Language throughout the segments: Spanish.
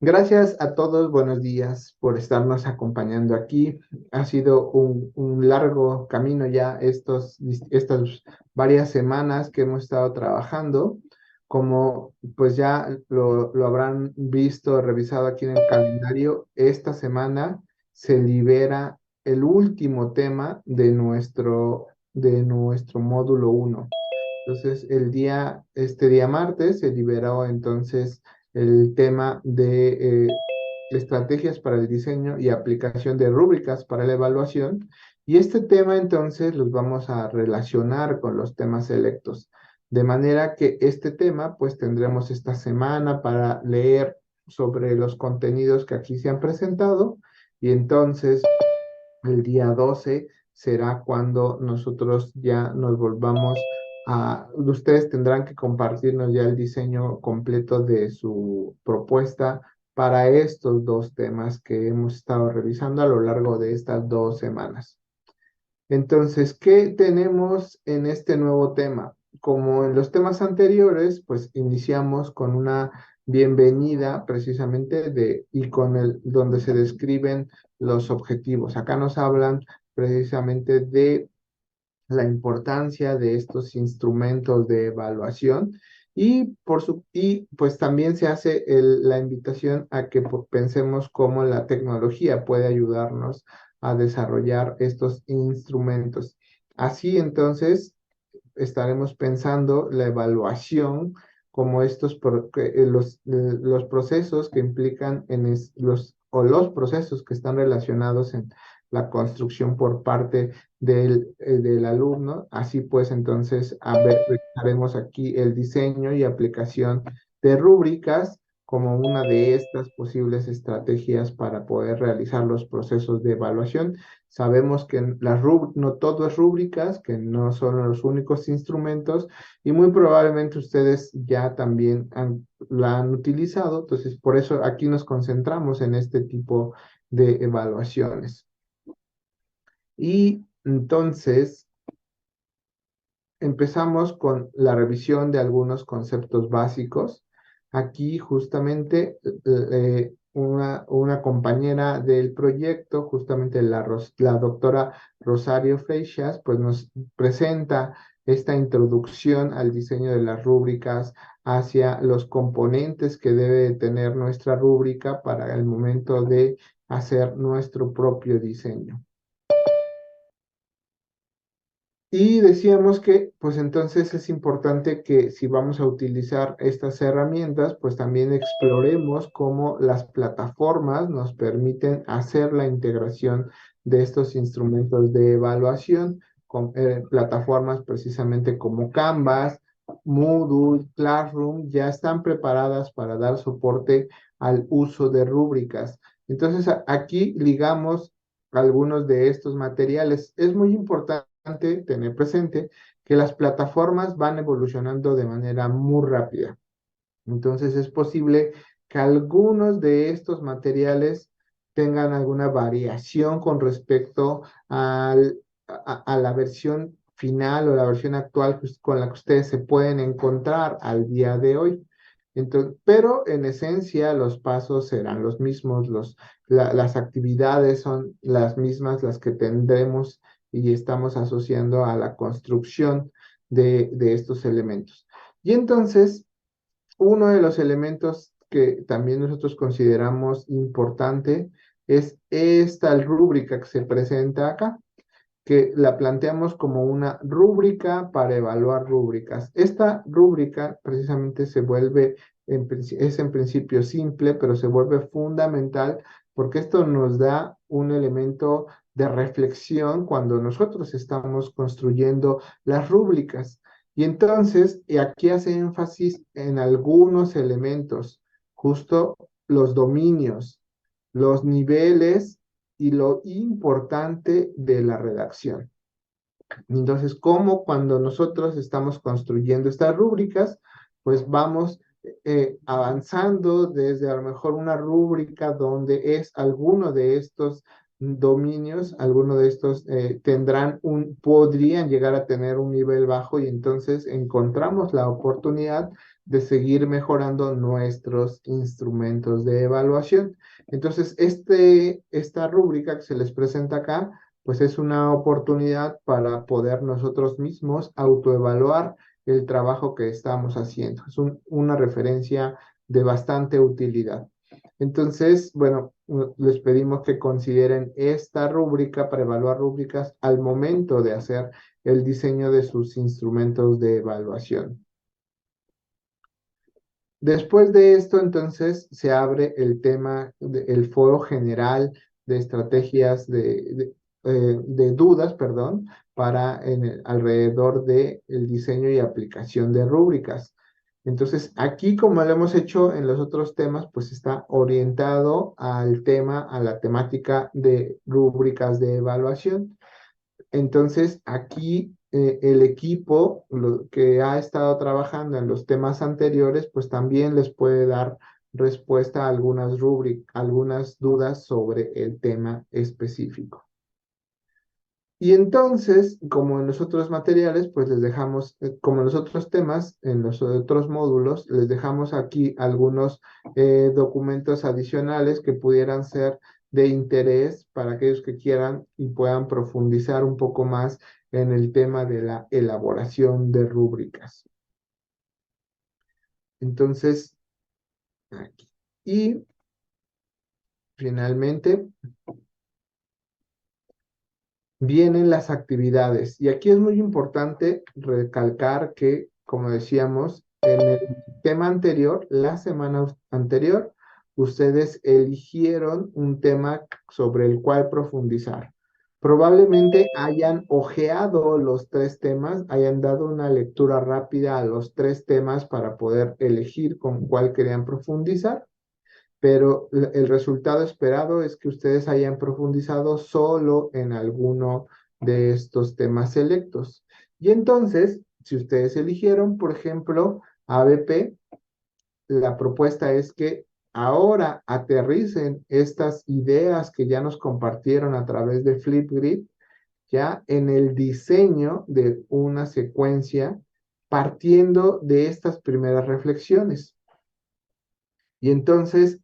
Gracias a todos, buenos días por estarnos acompañando aquí. Ha sido un largo camino ya estas varias semanas que hemos estado trabajando. Como pues ya lo habrán visto, revisado aquí en el calendario, esta semana se libera el último tema de nuestro módulo uno. Entonces, este día martes se liberó entonces el tema de estrategias para el diseño y aplicación de rúbricas para la evaluación. Y este tema entonces los vamos a relacionar con los temas selectos. De manera que este tema pues tendremos esta semana para leer sobre los contenidos que aquí se han presentado y entonces el día 12 será cuando nosotros ya nos volvamos ustedes tendrán que compartirnos ya el diseño completo de su propuesta para estos dos temas que hemos estado revisando a lo largo de estas 2 semanas. Entonces, ¿qué tenemos en este nuevo tema? Como en los temas anteriores, pues iniciamos con una bienvenida precisamente y con donde se describen los objetivos. Acá nos hablan precisamente de la importancia de estos instrumentos de evaluación y pues también se hace la invitación a que pensemos cómo la tecnología puede ayudarnos a desarrollar estos instrumentos. Así entonces estaremos pensando la evaluación como los procesos que implican los procesos que están relacionados en la construcción por parte del alumno. Así pues, entonces, haremos aquí el diseño y aplicación de rúbricas como una de estas posibles estrategias para poder realizar los procesos de evaluación. Sabemos que no todo es rúbricas, que no son los únicos instrumentos y muy probablemente ustedes ya también la han utilizado. Entonces, por eso aquí nos concentramos en este tipo de evaluaciones. Y entonces empezamos con la revisión de algunos conceptos básicos. Aquí justamente una compañera del proyecto, justamente la doctora Rosario Freixas, pues nos presenta esta introducción al diseño de las rúbricas hacia los componentes que debe tener nuestra rúbrica para el momento de hacer nuestro propio diseño. Y decíamos que, pues entonces es importante que si vamos a utilizar estas herramientas, pues también exploremos cómo las plataformas nos permiten hacer la integración de estos instrumentos de evaluación con plataformas precisamente como Canvas, Moodle, Classroom, ya están preparadas para dar soporte al uso de rúbricas. Entonces aquí ligamos algunos de estos materiales. Es muy importante tener presente que las plataformas van evolucionando de manera muy rápida. Entonces es posible que algunos de estos materiales tengan alguna variación con respecto a la versión final o la versión actual con la que ustedes se pueden encontrar al día de hoy. Entonces, pero en esencia los pasos serán los mismos, las actividades son las mismas, las que tendremos y estamos asociando a la construcción de estos elementos. Y entonces, uno de los elementos que también nosotros consideramos importante es esta rúbrica que se presenta acá, que la planteamos como una rúbrica para evaluar rúbricas. Esta rúbrica precisamente es en principio simple, pero se vuelve fundamental porque esto nos da un elemento de reflexión cuando nosotros estamos construyendo las rúbricas. Y entonces, y aquí hace énfasis en algunos elementos, justo los dominios, los niveles y lo importante de la redacción. Entonces, como cuando nosotros estamos construyendo estas rúbricas, pues vamos avanzando desde a lo mejor una rúbrica donde es alguno de estos dominios, algunos de estos podrían llegar a tener un nivel bajo y entonces encontramos la oportunidad de seguir mejorando nuestros instrumentos de evaluación. Entonces, esta rúbrica que se les presenta acá, pues es una oportunidad para poder nosotros mismos autoevaluar el trabajo que estamos haciendo. Es una referencia de bastante utilidad. Entonces, bueno, les pedimos que consideren esta rúbrica para evaluar rúbricas al momento de hacer el diseño de sus instrumentos de evaluación. Después de esto, entonces, se abre el tema, el foro general de estrategias de dudas, perdón, alrededor del diseño y aplicación de rúbricas. Entonces, aquí, como lo hemos hecho en los otros temas, pues está orientado al tema, a la temática de rúbricas de evaluación. Entonces, aquí el equipo que ha estado trabajando en los temas anteriores, pues también les puede dar respuesta a algunas dudas sobre el tema específico. Y entonces, como en los otros materiales, pues les dejamos, como en los otros temas, en los otros módulos, les dejamos aquí algunos documentos adicionales que pudieran ser de interés para aquellos que quieran y puedan profundizar un poco más en el tema de la elaboración de rúbricas. Entonces, aquí. Y finalmente, vienen las actividades. Y aquí es muy importante recalcar que, como decíamos, en el tema anterior, la semana anterior, ustedes eligieron un tema sobre el cual profundizar. Probablemente hayan ojeado los tres temas, hayan dado una lectura rápida a los tres temas para poder elegir con cuál querían profundizar, pero el resultado esperado es que ustedes hayan profundizado solo en alguno de estos temas selectos. Y entonces, si ustedes eligieron, por ejemplo, ABP, la propuesta es que ahora aterricen estas ideas que ya nos compartieron a través de Flipgrid, ya en el diseño de una secuencia partiendo de estas primeras reflexiones. Y entonces,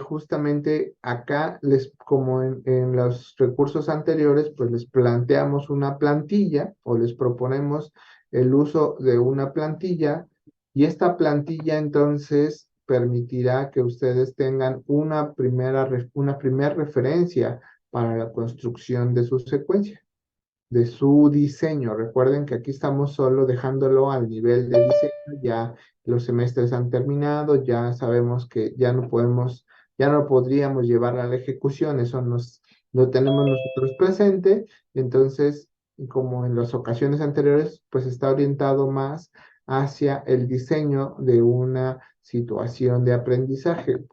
justamente acá, como en los recursos anteriores, pues les planteamos una plantilla o les proponemos el uso de una plantilla y esta plantilla entonces permitirá que ustedes tengan una primera referencia para la construcción de su secuencia, de su diseño. Recuerden que aquí estamos solo dejándolo al nivel de diseño, ya los semestres han terminado, ya sabemos que ya no podríamos llevar a la ejecución, lo tenemos nosotros presente, entonces, como en las ocasiones anteriores, pues está orientado más hacia el diseño de una situación de aprendizaje.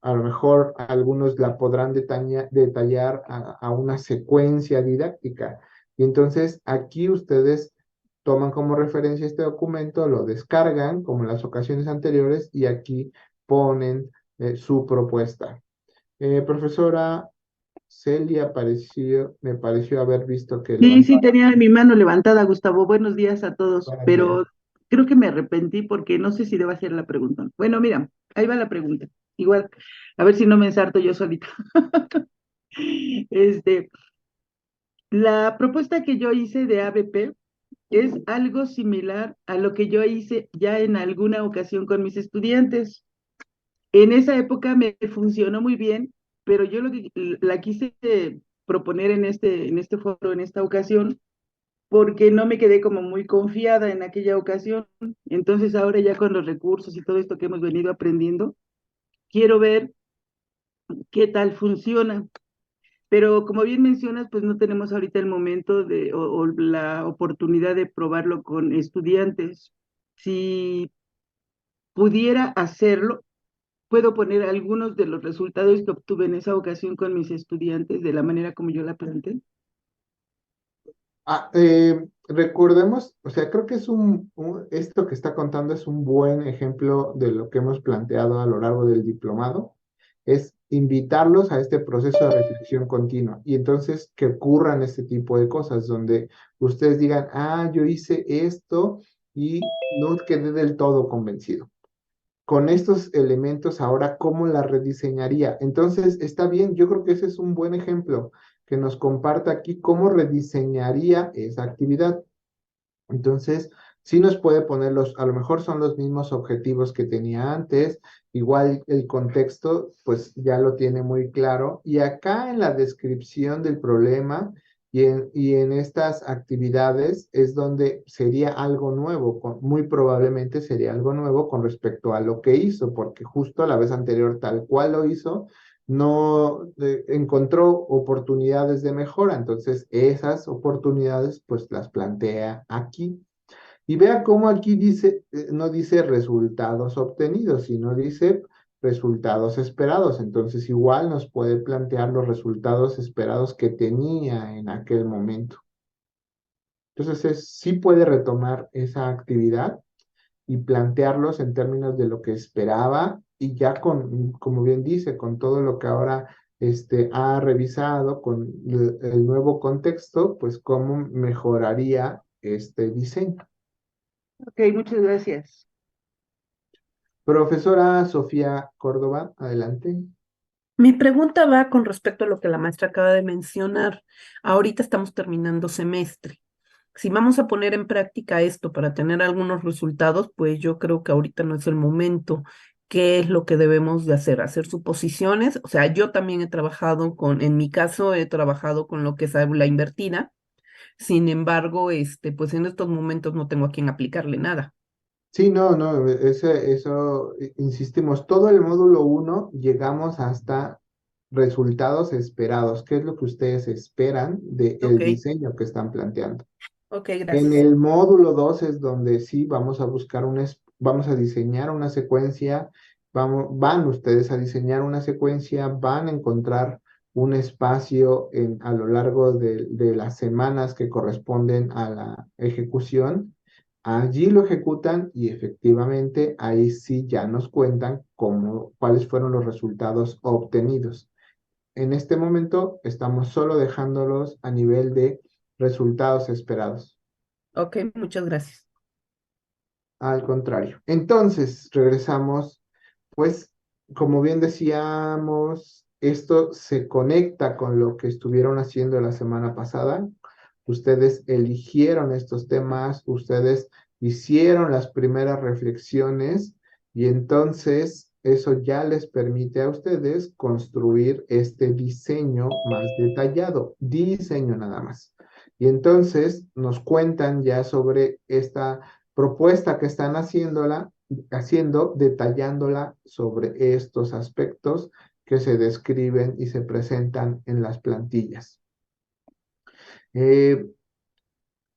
A lo mejor algunos la podrán detallar a una secuencia didáctica, y entonces aquí ustedes toman como referencia este documento, lo descargan como en las ocasiones anteriores y aquí ponen su propuesta. Profesora Celia me pareció haber visto que Sí, sí, levantaba. tenía mi mano levantada, Gustavo. Buenos días a todos, Buenos días. pero creo que me arrepentí porque no sé si debo hacer la pregunta. Bueno, mira, ahí va la pregunta. Igual, a ver si no me ensarto yo solita. Este, la propuesta que yo hice de ABP es algo similar a lo que yo hice ya en alguna ocasión con mis estudiantes. En esa época me funcionó muy bien, pero yo la quise proponer en este foro, en esta ocasión, porque no me quedé como muy confiada en aquella ocasión. Entonces ahora ya con los recursos y todo esto que hemos venido aprendiendo, quiero ver qué tal funciona. Pero como bien mencionas, pues no tenemos ahorita el momento o la oportunidad de probarlo con estudiantes. Si pudiera hacerlo, puedo poner algunos de los resultados que obtuve en esa ocasión con mis estudiantes de la manera como yo la planteé. Recordemos, o sea, creo que esto que está contando es un buen ejemplo de lo que hemos planteado a lo largo del diplomado. Es invitarlos a este proceso de reflexión continua y entonces que ocurran este tipo de cosas donde ustedes digan, ah, yo hice esto y no quedé del todo convencido. Con estos elementos ahora, ¿cómo la rediseñaría? Entonces, está bien, yo creo que ese es un buen ejemplo que nos comparta aquí cómo rediseñaría esa actividad. Entonces, sí nos puede poner a lo mejor son los mismos objetivos que tenía antes, igual el contexto, pues ya lo tiene muy claro. Y acá en la descripción del problema y en estas actividades es donde sería algo nuevo, muy probablemente sería algo nuevo con respecto a lo que hizo, porque justo la vez anterior, tal cual lo hizo, no encontró oportunidades de mejora, entonces esas oportunidades pues las plantea aquí. Y vea cómo aquí dice, no dice resultados obtenidos, sino dice resultados esperados. Entonces igual nos puede plantear los resultados esperados que tenía en aquel momento. Entonces sí puede retomar esa actividad y plantearlos en términos de lo que esperaba y ya con, como bien dice, con todo lo que ahora ha revisado, con el nuevo contexto, pues cómo mejoraría este diseño. Ok, muchas gracias. Profesora Sofía Córdoba, adelante. Mi pregunta va con respecto a lo que la maestra acaba de mencionar. Ahorita estamos terminando semestre. Si vamos a poner en práctica esto para tener algunos resultados, pues yo creo que ahorita no es el momento. ¿Qué es lo que debemos de hacer? Hacer suposiciones. O sea, yo también he trabajado en mi caso, he trabajado con lo que es aula invertida. Sin embargo, pues en estos momentos no tengo a quién aplicarle nada. Sí, no, no, eso, insistimos, todo el módulo uno llegamos hasta resultados esperados. ¿Qué es lo que ustedes esperan Ok, del diseño que están planteando? ok, En gracias. el módulo 2 es donde sí vamos a buscar vamos a diseñar una secuencia, van ustedes a diseñar una secuencia, van a encontrar un espacio a lo largo de las semanas que corresponden a la ejecución. Allí lo ejecutan y efectivamente ahí sí ya nos cuentan cuáles fueron los resultados obtenidos. En este momento estamos solo dejándolos a nivel de resultados esperados. Ok, muchas gracias. Al contrario. Entonces, regresamos, pues, como bien decíamos, esto se conecta con lo que estuvieron haciendo la semana pasada. Ustedes eligieron estos temas, ustedes hicieron las primeras reflexiones y entonces eso ya les permite a ustedes construir este diseño más detallado, diseño nada más. Y entonces nos cuentan ya sobre esta propuesta que están haciendo, detallándola sobre estos aspectos que se describen y se presentan en las plantillas. Eh,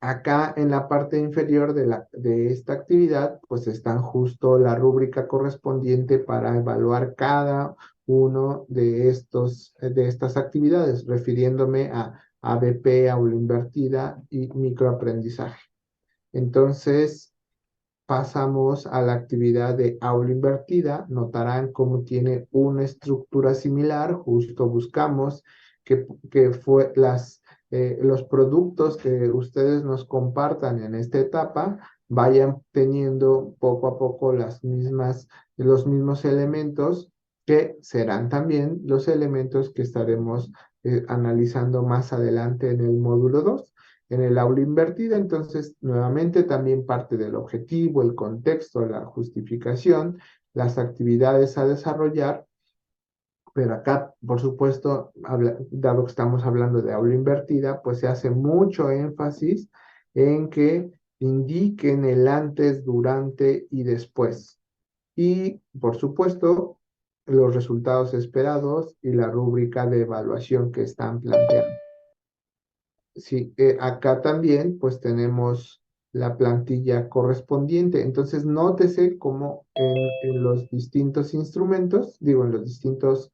Acá en la parte inferior de esta actividad, pues están justo la rúbrica correspondiente para evaluar cada uno de estas actividades, refiriéndome a ABP, aula invertida y microaprendizaje. Entonces, pasamos a la actividad de aula invertida. Notarán cómo tiene una estructura similar. Justo buscamos que los productos que ustedes nos compartan en esta etapa vayan teniendo poco a poco los mismos elementos que serán también los elementos que estaremos analizando más adelante en el módulo 2 en el aula invertida. Entonces, nuevamente también parte del objetivo, el contexto, la justificación, las actividades a desarrollar, pero acá, por supuesto, dado que estamos hablando de aula invertida, pues se hace mucho énfasis en que indiquen el antes, durante y después. Y, por supuesto, los resultados esperados y la rúbrica de evaluación que están planteando. Sí, acá también pues tenemos la plantilla correspondiente. Entonces, nótese cómo en los distintos instrumentos, digo, en los distintos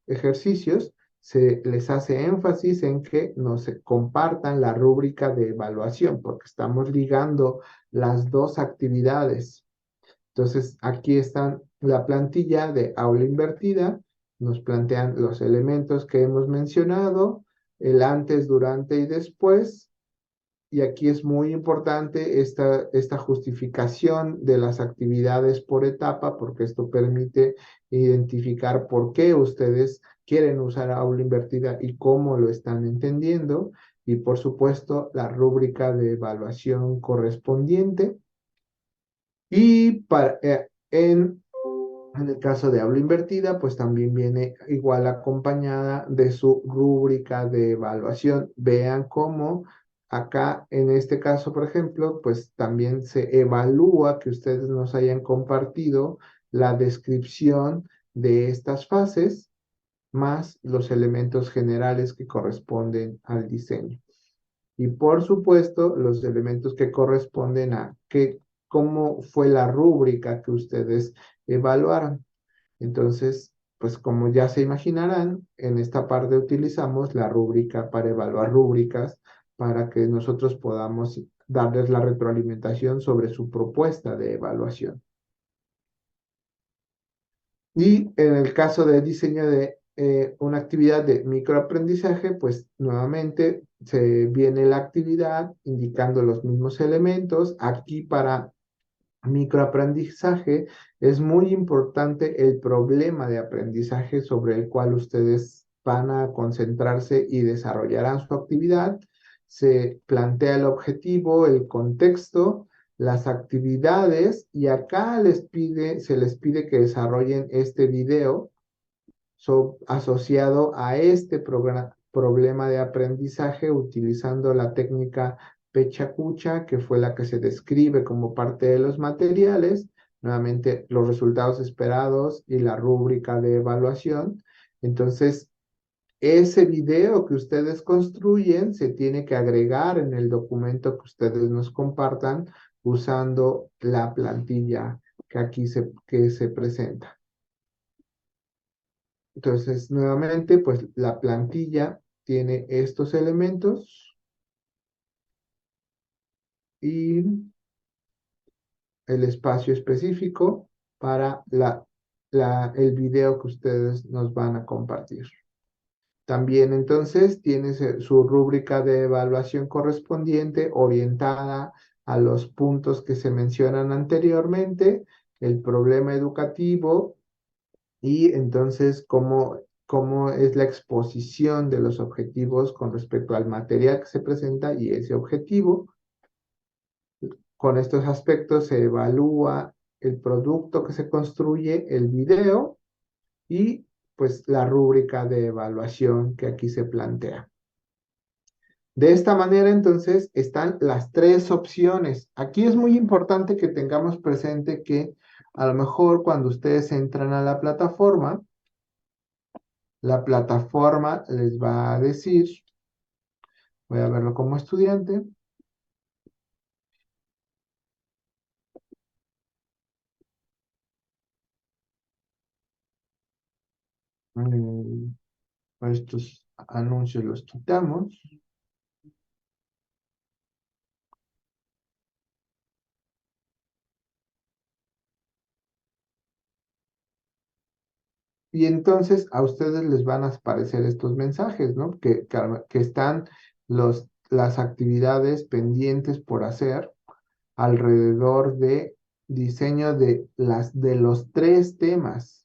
ejercicios, se les hace énfasis en que nos compartan la rúbrica de evaluación, porque estamos ligando las dos actividades. Entonces, aquí están la plantilla de aula invertida nos plantean los elementos que hemos mencionado, el antes, durante y después. Y aquí es muy importante esta justificación de las actividades por etapa, porque esto permite identificar por qué ustedes quieren usar aula invertida y cómo lo están entendiendo. Y por supuesto, la rúbrica de evaluación correspondiente. Y en el caso de aula invertida, pues también viene igual acompañada de su rúbrica de evaluación. Vean cómo acá, en este caso, por ejemplo, pues también se evalúa que ustedes nos hayan compartido la descripción de estas fases más los elementos generales que corresponden al diseño. Y por supuesto, los elementos que corresponden a cómo fue la rúbrica que ustedes evaluaron. Entonces, pues como ya se imaginarán, en esta parte utilizamos la rúbrica para evaluar rúbricas para que nosotros podamos darles la retroalimentación sobre su propuesta de evaluación. Y en el caso de diseño de una actividad de microaprendizaje, pues nuevamente se viene la actividad indicando los mismos elementos. Aquí para microaprendizaje es muy importante el problema de aprendizaje sobre el cual ustedes van a concentrarse y desarrollarán su actividad. Se plantea el objetivo, el contexto, las actividades y acá se les pide que desarrollen este video asociado a este problema de aprendizaje utilizando la técnica Pecha-Kucha, que fue la que se describe como parte de los materiales, nuevamente los resultados esperados y la rúbrica de evaluación. Entonces, ese video que ustedes construyen se tiene que agregar en el documento que ustedes nos compartan usando la plantilla que aquí que se presenta. Entonces, nuevamente, pues la plantilla tiene estos elementos y el espacio específico para el video que ustedes nos van a compartir. También entonces tiene su rúbrica de evaluación correspondiente orientada a los puntos que se mencionan anteriormente, el problema educativo y entonces cómo es la exposición de los objetivos con respecto al material que se presenta y ese objetivo. Con estos aspectos se evalúa el producto que se construye, el video y pues la rúbrica de evaluación que aquí se plantea. De esta manera, entonces, están las tres opciones. Aquí es muy importante que tengamos presente que a lo mejor cuando ustedes entran a la plataforma les va a decir, voy a verlo como estudiante, estos anuncios los quitamos. Y entonces a ustedes les van a aparecer estos mensajes, ¿no? Que están las actividades pendientes por hacer alrededor de diseño de los tres temas.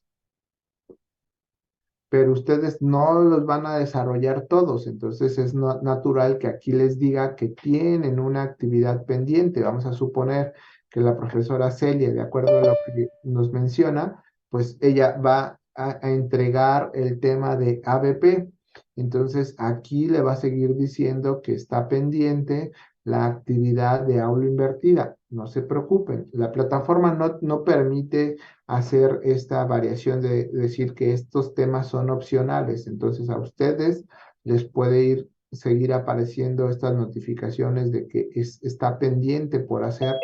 Pero ustedes no los van a desarrollar todos, entonces es natural que aquí les diga que tienen una actividad pendiente. Vamos a suponer que la profesora Celia, de acuerdo a lo que nos menciona, pues ella va a entregar el tema de ABP. Entonces aquí le va a seguir diciendo que está pendiente la actividad de aula invertida. No se preocupen, la plataforma no permite hacer esta variación de decir que estos temas son opcionales. Entonces a ustedes les puede seguir apareciendo estas notificaciones de que está pendiente por hacer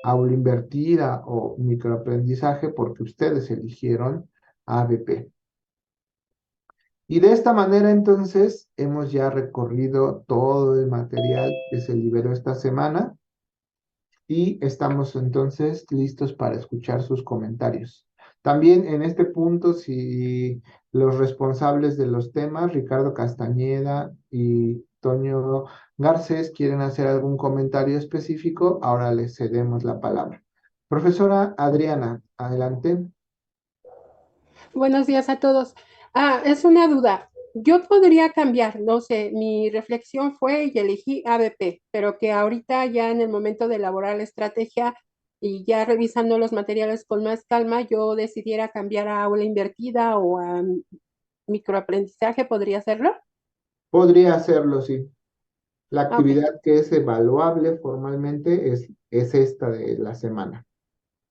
aula invertida o microaprendizaje porque ustedes eligieron ABP. Y de esta manera entonces hemos ya recorrido todo el material que se liberó esta semana y estamos entonces listos para escuchar sus comentarios. También en este punto, si Los responsables de los temas, Ricardo Castañeda y Toño Garcés, quieren hacer algún comentario específico. Ahora les cedemos la palabra. Profesora Adriana, adelante. Buenos días a todos. Es una duda. Yo podría cambiar, no sé, mi reflexión fue y elegí ABP, pero que ahorita ya en el momento de elaborar la estrategia y ya revisando los materiales con más calma, yo decidiera cambiar a aula invertida o a microaprendizaje, ¿podría hacerlo? Podría hacerlo, sí. La Ah, ok, actividad que es evaluable formalmente es esta de la semana.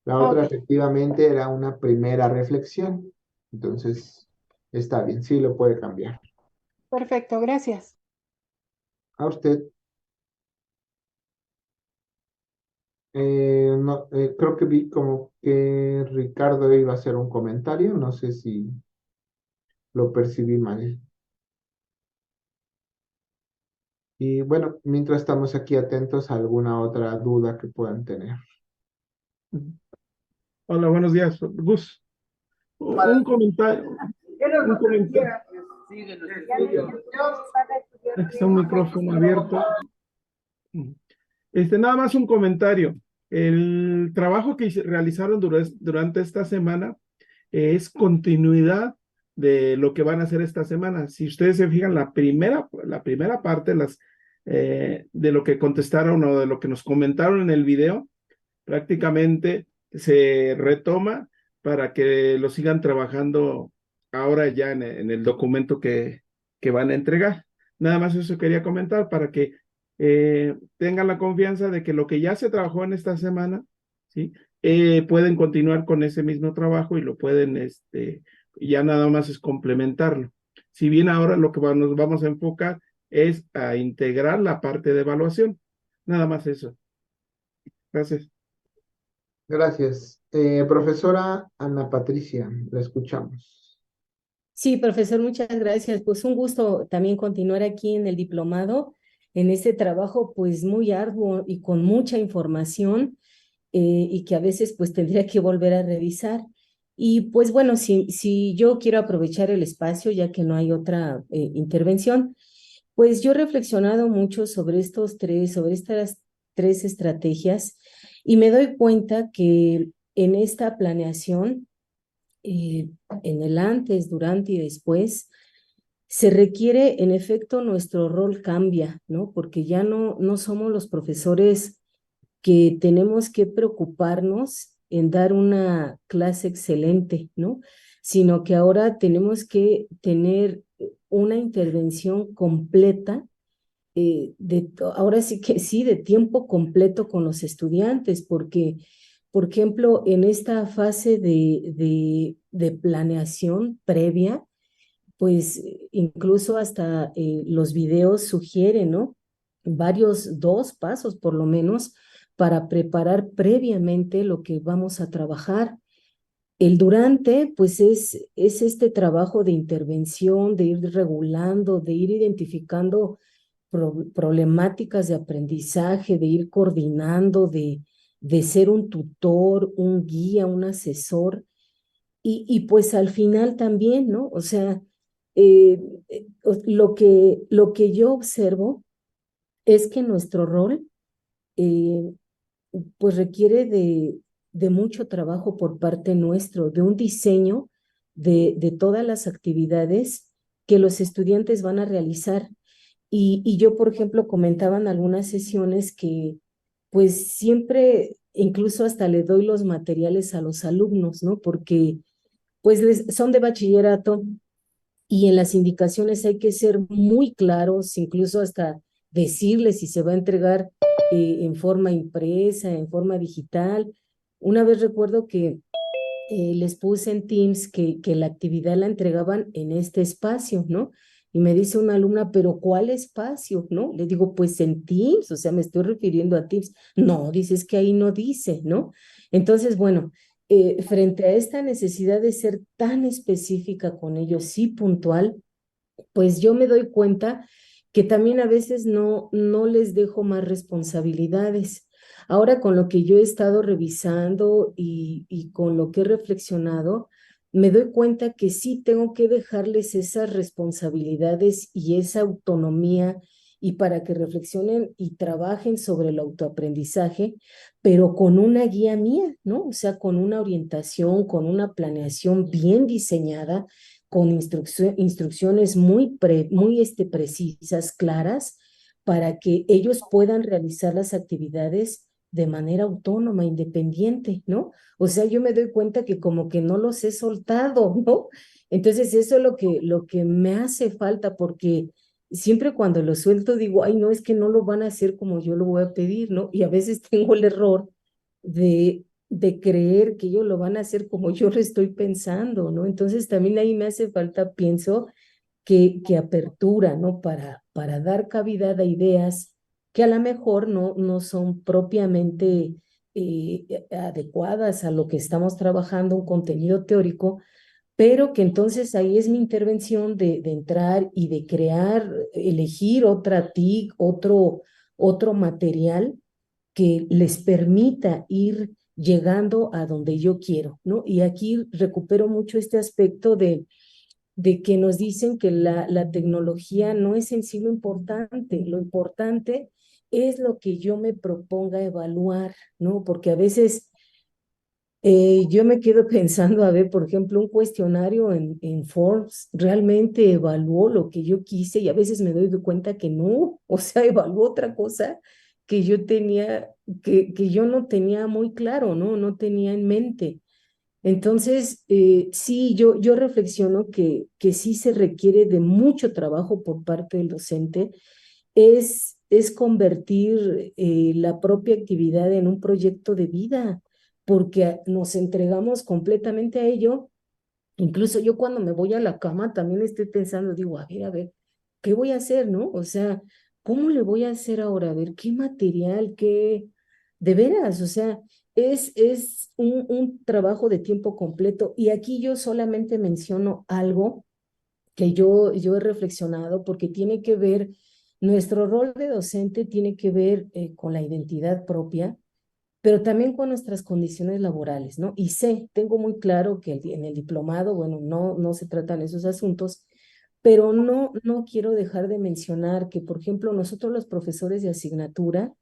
La otra ok, efectivamente era una primera reflexión. Entonces, está bien, sí lo puede cambiar. perfecto, gracias. A usted, no, creo que vi como que Ricardo iba a hacer un comentario, no sé si lo percibí mal. Y bueno, mientras estamos aquí atentos a alguna otra duda que puedan tener. Hola, buenos días, Gus. Un comentario, un comentario. Aquí está un micrófono abierto. Nada más un comentario. El trabajo que realizaron durante esta semana es continuidad de lo que van a hacer esta semana. Si ustedes se fijan, la primera parte de lo que contestaron o de lo que nos comentaron en el video, prácticamente se retoma para que lo sigan trabajando ahora ya en el documento que van a entregar. Nada más eso quería comentar para que tengan la confianza de que lo que ya se trabajó en esta semana, ¿sí? Pueden continuar con ese mismo trabajo y lo pueden, ya nada más es complementarlo. Si bien ahora lo que nos vamos a enfocar es a integrar la parte de evaluación. Nada más eso. Gracias. Gracias. Profesora Ana Patricia, la escuchamos. Sí, profesor, muchas gracias. Pues un gusto también continuar aquí en el diplomado, en este trabajo pues muy arduo y con mucha información y que a veces pues tendría que volver a revisar. Y pues bueno, si yo quiero aprovechar el espacio, ya que no hay otra intervención, pues yo he reflexionado mucho sobre estas tres estrategias y me doy cuenta que en esta planeación, eh, en el antes, durante y después, se requiere, en efecto, nuestro rol cambia, ¿no? Porque ya no somos los profesores que tenemos que preocuparnos en dar una clase excelente, ¿no? Sino que ahora tenemos que tener una intervención completa, ahora sí que sí, de tiempo completo con los estudiantes, porque, por ejemplo, en esta fase de planeación previa, pues incluso hasta los videos sugieren, ¿no? Dos pasos por lo menos para preparar previamente lo que vamos a trabajar. El durante, pues es este trabajo de intervención, de ir regulando, de ir identificando problemáticas de aprendizaje, de ir coordinando, de ser un tutor, un guía, un asesor. Y pues al final también, ¿no? O sea, eh, lo que yo observo es que nuestro rol eh, pues requiere de mucho trabajo por parte nuestro, de un diseño de todas las actividades que los estudiantes van a realizar. Y yo, por ejemplo, comentaba en algunas sesiones que pues siempre, incluso hasta le doy los materiales a los alumnos, ¿no? Porque pues son de bachillerato y en las indicaciones hay que ser muy claros, incluso hasta decirles si se va a entregar en forma impresa, en forma digital. Una vez recuerdo que les puse en Teams que la actividad la entregaban en este espacio, ¿no? Y me dice una alumna, pero ¿cuál espacio? ¿No? Le digo, pues en Teams, o sea, me estoy refiriendo a Teams. No, dices que ahí no dice, ¿no? Entonces, bueno, frente a esta necesidad de ser tan específica con ellos, sí puntual, pues yo me doy cuenta que también a veces no les dejo más responsabilidades. Ahora con lo que yo he estado revisando y con lo que he reflexionado, me doy cuenta que sí tengo que dejarles esas responsabilidades y esa autonomía y para que reflexionen y trabajen sobre el autoaprendizaje, pero con una guía mía, ¿no? O sea, con una orientación, con una planeación bien diseñada, con instrucciones muy precisas, claras, para que ellos puedan realizar las actividades de manera autónoma, independiente, ¿no? O sea, yo me doy cuenta que como que no los he soltado, ¿no? Entonces eso es lo que me hace falta porque siempre cuando los suelto digo, ay, no, es que no lo van a hacer como yo lo voy a pedir, ¿no? Y a veces tengo el error de creer que ellos lo van a hacer como yo lo estoy pensando, ¿no? Entonces también ahí me hace falta, pienso, que apertura, ¿no? Para dar cavidad a ideas que a lo mejor no son propiamente adecuadas a lo que estamos trabajando, un contenido teórico, pero que entonces ahí es mi intervención de entrar y de crear, elegir otra TIC, otro material que les permita ir llegando a donde yo quiero, ¿no? Y aquí recupero mucho este aspecto de que nos dicen que la tecnología no es en sí lo importante es lo que yo me proponga evaluar, ¿no? Porque a veces yo me quedo pensando, a ver, por ejemplo, un cuestionario en Forbes realmente evaluó lo que yo quise y a veces me doy de cuenta que no, o sea, evaluó otra cosa que yo tenía, que yo no tenía muy claro, ¿no? No tenía en mente. Entonces, sí, yo reflexiono que sí se requiere de mucho trabajo por parte del docente, es convertir la propia actividad en un proyecto de vida, porque nos entregamos completamente a ello. Incluso yo cuando me voy a la cama también estoy pensando, digo, a ver, ¿qué voy a hacer, no? O sea, ¿cómo le voy a hacer ahora? A ver, ¿qué material, qué? De veras, o sea, es un trabajo de tiempo completo. Y aquí yo solamente menciono algo que yo he reflexionado porque tiene que ver, nuestro rol de docente tiene que ver con la identidad propia, pero también con nuestras condiciones laborales, ¿no? Y tengo muy claro que en el diplomado, bueno, no se tratan esos asuntos, pero no quiero dejar de mencionar que, por ejemplo, nosotros los profesores de asignatura,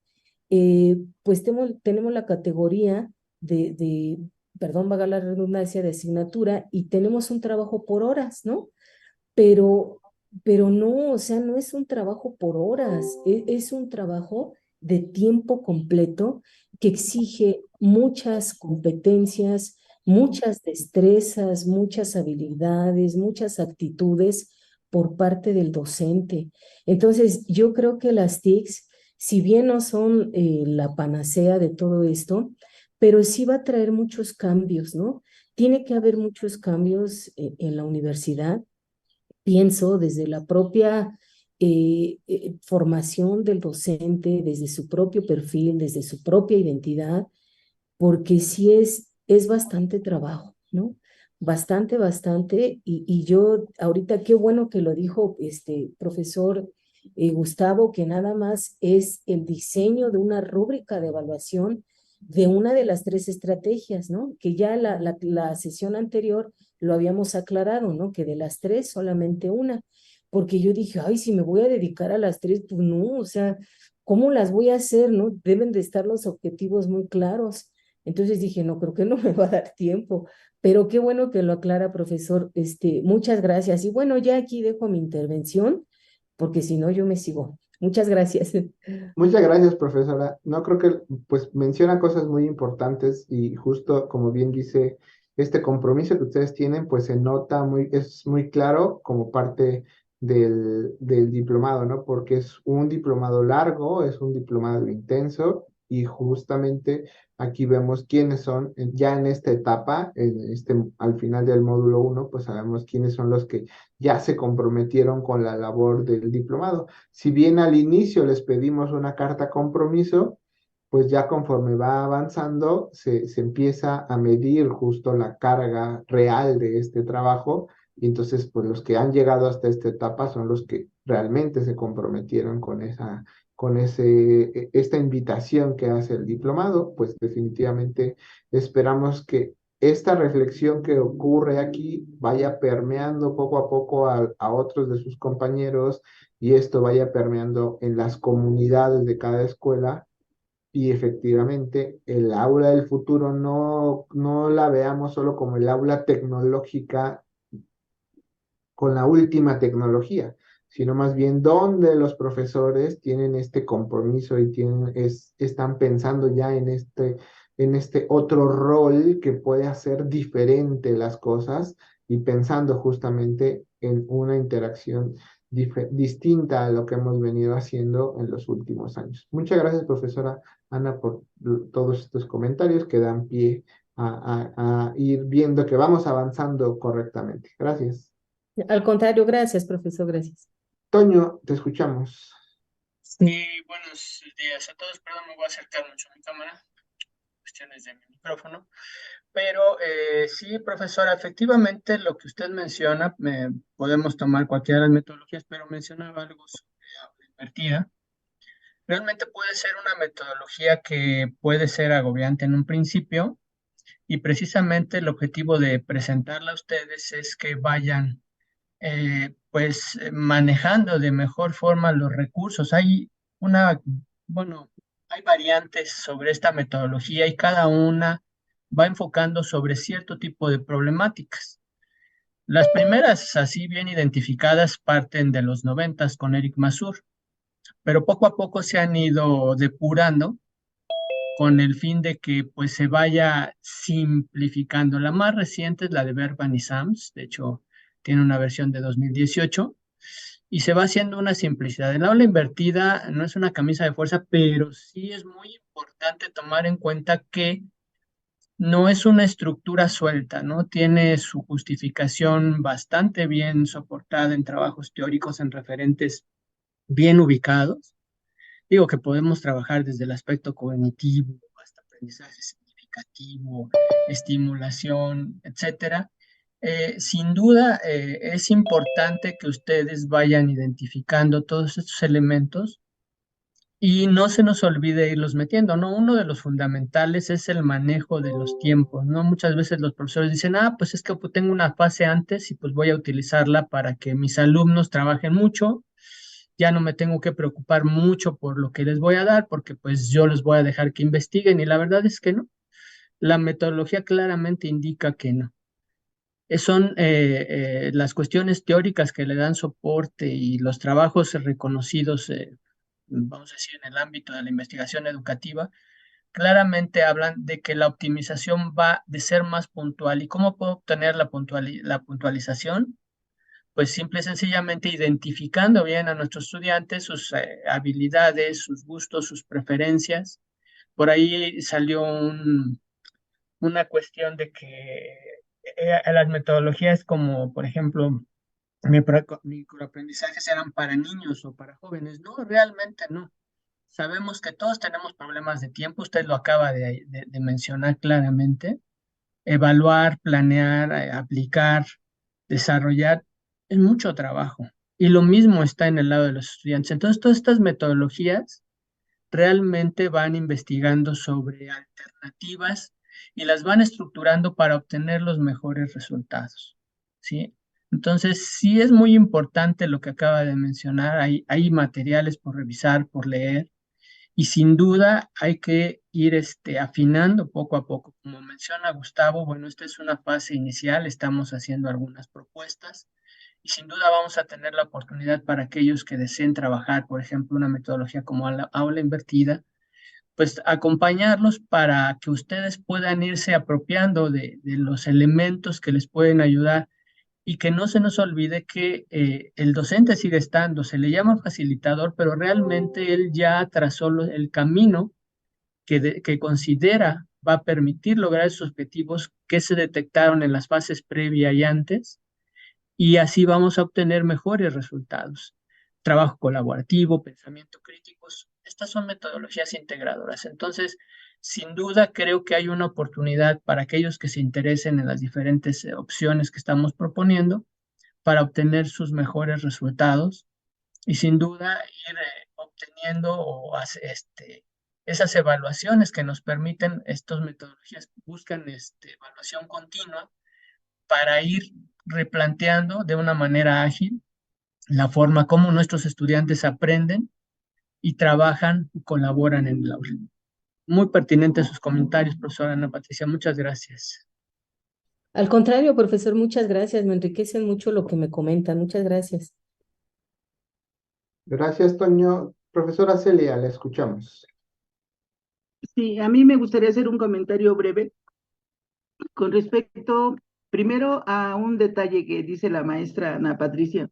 pues tenemos la categoría perdón, vaga la redundancia, de asignatura y tenemos un trabajo por horas, ¿no? pero, pero no, o sea, no es un trabajo por horas, es un trabajo de tiempo completo que exige muchas competencias, muchas destrezas, muchas habilidades, muchas actitudes por parte del docente. Entonces, yo creo que las TICs, si bien no son la panacea de todo esto, pero sí va a traer muchos cambios, ¿no? Tiene que haber muchos cambios en la universidad, pienso, desde la propia formación del docente, desde su propio perfil, desde su propia identidad, porque sí es bastante trabajo, ¿no? Bastante, y yo ahorita qué bueno que lo dijo este profesor Gustavo, que nada más es el diseño de una rúbrica de evaluación de una de las tres estrategias, ¿no? Que ya la sesión anterior lo habíamos aclarado, ¿no? Que de las tres solamente una, porque yo dije, ay, si me voy a dedicar a las tres, pues no, o sea, ¿cómo las voy a hacer, no? Deben de estar los objetivos muy claros. Entonces dije, no, creo que no me va a dar tiempo, pero qué bueno que lo aclara, profesor. Muchas gracias. Y bueno, ya aquí dejo mi intervención, porque si no, yo me sigo. Muchas gracias. Muchas gracias, profesora. No creo que, pues menciona cosas muy importantes y justo como bien dice, este compromiso que ustedes tienen, pues se nota es muy claro como parte del diplomado, ¿no? Porque es un diplomado largo, es un diplomado intenso y justamente aquí vemos quiénes son ya en esta etapa, al final del módulo uno, pues sabemos quiénes son los que ya se comprometieron con la labor del diplomado. Si bien al inicio les pedimos una carta compromiso, pues ya conforme va avanzando, se empieza a medir justo la carga real de este trabajo, y entonces pues los que han llegado hasta esta etapa son los que realmente se comprometieron esta invitación que hace el diplomado. Pues definitivamente esperamos que esta reflexión que ocurre aquí vaya permeando poco a poco a otros de sus compañeros y esto vaya permeando en las comunidades de cada escuela y efectivamente el aula del futuro no la veamos solo como el aula tecnológica con la última tecnología, sino más bien donde los profesores tienen este compromiso y están pensando ya en este otro rol que puede hacer diferente las cosas y pensando justamente en una interacción distinta a lo que hemos venido haciendo en los últimos años. Muchas gracias, profesora Ana, por todos estos comentarios que dan pie a ir viendo que vamos avanzando correctamente. Gracias. Al contrario, gracias, profesor, gracias. Toño, te escuchamos. Sí, buenos días a todos. Perdón, me voy a acercar mucho a mi cámara, cuestiones de mi micrófono. Pero sí, profesora, efectivamente lo que usted menciona, podemos tomar cualquiera de las metodologías, pero mencionaba algo sobre aula invertida. Realmente puede ser una metodología que puede ser agobiante en un principio y precisamente el objetivo de presentarla a ustedes es que vayan manejando de mejor forma los recursos. Una, bueno, hay variantes sobre esta metodología y cada una va enfocando sobre cierto tipo de problemáticas. Las primeras, así bien identificadas, parten de los 90 con Eric Masur, pero poco a poco se han ido depurando con el fin de que pues se vaya simplificando. La más reciente es la de Berban y Sams, de hecho tiene una versión de 2018 y se va haciendo una simplicidad. El aula invertida no es una camisa de fuerza, pero sí es muy importante tomar en cuenta que no es una estructura suelta, ¿no? Tiene su justificación bastante bien soportada en trabajos teóricos, en referentes bien ubicados. Digo que podemos trabajar desde el aspecto cognitivo hasta aprendizaje significativo, estimulación, etcétera. Sin duda, es importante que ustedes vayan identificando todos estos elementos y no se nos olvide irlos metiendo, ¿no? Uno de los fundamentales es el manejo de los tiempos, ¿no? Muchas veces los profesores dicen, pues es que tengo una fase antes y pues voy a utilizarla para que mis alumnos trabajen mucho, ya no me tengo que preocupar mucho por lo que les voy a dar, porque pues yo les voy a dejar que investiguen y la verdad es que no. La metodología claramente indica que no. Son las cuestiones teóricas que le dan soporte y los trabajos reconocidos, vamos a decir, en el ámbito de la investigación educativa, claramente hablan de que la optimización va de ser más puntual. ¿Y cómo puedo obtener la puntualización? Pues simple y sencillamente identificando bien a nuestros estudiantes, sus habilidades, sus gustos, sus preferencias. Por ahí salió una cuestión de que las metodologías como, por ejemplo, microaprendizajes eran para niños o para jóvenes. No, realmente no. Sabemos que todos tenemos problemas de tiempo, usted lo acaba de mencionar claramente. Evaluar, planear, aplicar, desarrollar, es mucho trabajo. Y lo mismo está en el lado de los estudiantes. Entonces, todas estas metodologías realmente van investigando sobre alternativas y las van estructurando para obtener los mejores resultados, ¿sí? Entonces, sí es muy importante lo que acaba de mencionar. Hay materiales por revisar, por leer, y sin duda hay que ir afinando poco a poco. Como menciona Gustavo, bueno, esta es una fase inicial, estamos haciendo algunas propuestas y sin duda vamos a tener la oportunidad para aquellos que deseen trabajar, por ejemplo, una metodología como aula invertida, pues acompañarlos para que ustedes puedan irse apropiando de los elementos que les pueden ayudar y que no se nos olvide que el docente sigue estando, se le llama facilitador, pero realmente él ya trazó el camino que considera va a permitir lograr esos objetivos que se detectaron en las fases previa y antes, y así vamos a obtener mejores resultados. Trabajo colaborativo, pensamiento críticos, estas son metodologías integradoras. Entonces, sin duda, creo que hay una oportunidad para aquellos que se interesen en las diferentes opciones que estamos proponiendo para obtener sus mejores resultados y sin duda ir obteniendo o esas evaluaciones que nos permiten, estas metodologías buscan evaluación continua para ir replanteando de una manera ágil la forma como nuestros estudiantes aprenden y trabajan y colaboran en el aula. Muy pertinentes sus comentarios, profesora Ana Patricia. Muchas gracias. Al contrario, profesor, muchas gracias. Me enriquecen mucho lo que me comentan. Muchas gracias. Gracias, Toño. Profesora Celia, la escuchamos. Sí, a mí me gustaría hacer un comentario breve con respecto, primero, a un detalle que dice la maestra Ana Patricia.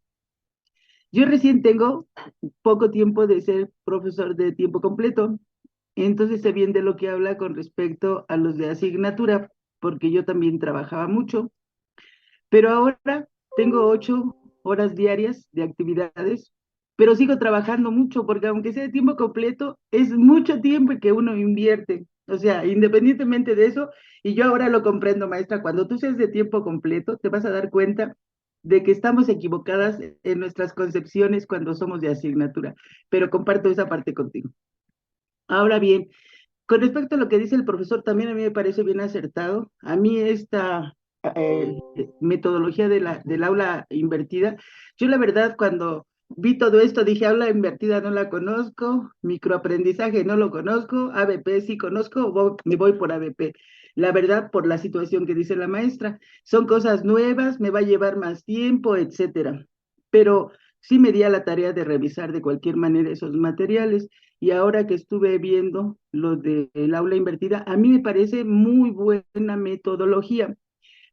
Yo recién tengo poco tiempo de ser profesor de tiempo completo, entonces sé bien de lo que habla con respecto a los de asignatura, porque yo también trabajaba mucho, pero ahora tengo 8 horas diarias de actividades, pero sigo trabajando mucho, porque aunque sea de tiempo completo, es mucho tiempo que uno invierte. O sea, independientemente de eso, y yo ahora lo comprendo, maestra, cuando tú seas de tiempo completo, te vas a dar cuenta de que estamos equivocadas en nuestras concepciones cuando somos de asignatura, pero comparto esa parte contigo. Ahora bien, con respecto a lo que dice el profesor, también a mí me parece bien acertado. A mí esta metodología del aula invertida, yo la verdad cuando vi todo esto dije, aula invertida no la conozco, microaprendizaje no lo conozco, ABP sí conozco, me voy por ABP. La verdad, por la situación que dice la maestra, son cosas nuevas, me va a llevar más tiempo, etcétera. Pero sí me di a la tarea de revisar de cualquier manera esos materiales. Y ahora que estuve viendo lo del aula invertida, a mí me parece muy buena metodología,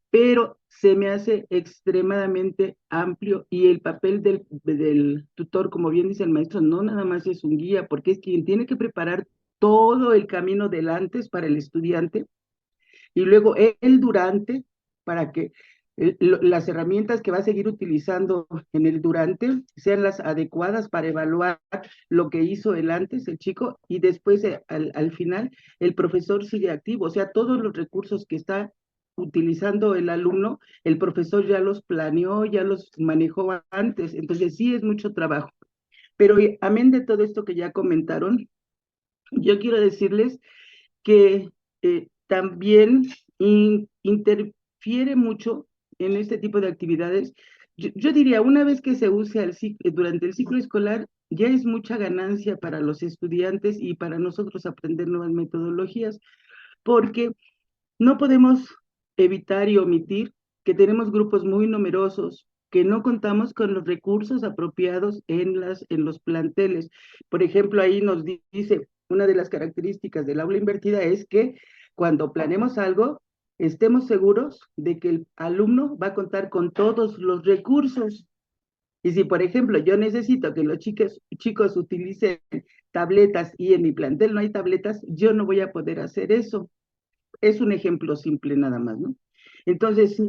pero se me hace extremadamente amplio y el papel del tutor, como bien dice el maestro, no nada más es un guía, porque es quien tiene que preparar todo el camino del antes para el estudiante y luego el durante para que las herramientas que va a seguir utilizando en el durante sean las adecuadas para evaluar lo que hizo el antes, el chico, y después al final el profesor sigue activo, o sea, todos los recursos que está utilizando el alumno, el profesor ya los planeó, ya los manejó antes, entonces sí es mucho trabajo. Pero amén de todo esto que ya comentaron, yo quiero decirles que también interfiere mucho en este tipo de actividades. Yo diría, una vez que se use durante el ciclo escolar, ya es mucha ganancia para los estudiantes y para nosotros aprender nuevas metodologías, porque no podemos evitar y omitir que tenemos grupos muy numerosos, que no contamos con los recursos apropiados en los planteles. Por ejemplo, ahí nos dice, una de las características del aula invertida es que cuando planeemos algo, estemos seguros de que el alumno va a contar con todos los recursos. Y si, por ejemplo, yo necesito que los chicos utilicen tabletas y en mi plantel no hay tabletas, yo no voy a poder hacer eso. Es un ejemplo simple nada más, ¿no? Entonces,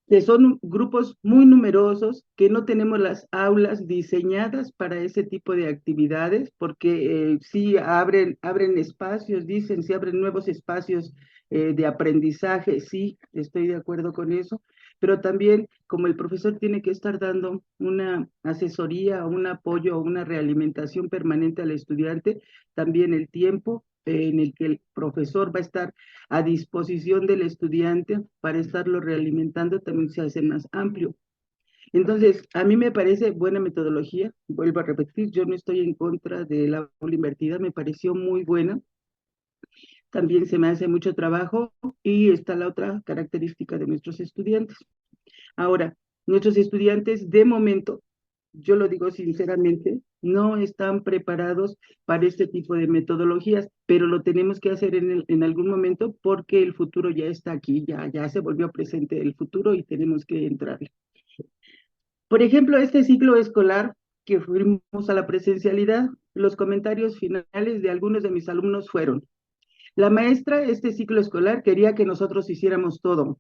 que son grupos muy numerosos, que no tenemos las aulas diseñadas para ese tipo de actividades, porque sí abren espacios, dicen, sí abren nuevos espacios de aprendizaje, sí, estoy de acuerdo con eso, pero también como el profesor tiene que estar dando una asesoría, un apoyo, una realimentación permanente al estudiante, también el tiempo en el que el profesor va a estar a disposición del estudiante para estarlo realimentando también se hace más amplio. Entonces, a mí me parece buena metodología, vuelvo a repetir, yo no estoy en contra de la aula invertida, me pareció muy buena, también se me hace mucho trabajo y está la otra característica de nuestros estudiantes. Ahora, nuestros estudiantes de momento, yo lo digo sinceramente, no están preparados para este tipo de metodologías, pero lo tenemos que hacer en algún momento porque el futuro ya está aquí, ya se volvió presente el futuro y tenemos que entrarle. Por ejemplo, este ciclo escolar que fuimos a la presencialidad, los comentarios finales de algunos de mis alumnos fueron, la maestra, este ciclo escolar, quería que nosotros hiciéramos todo.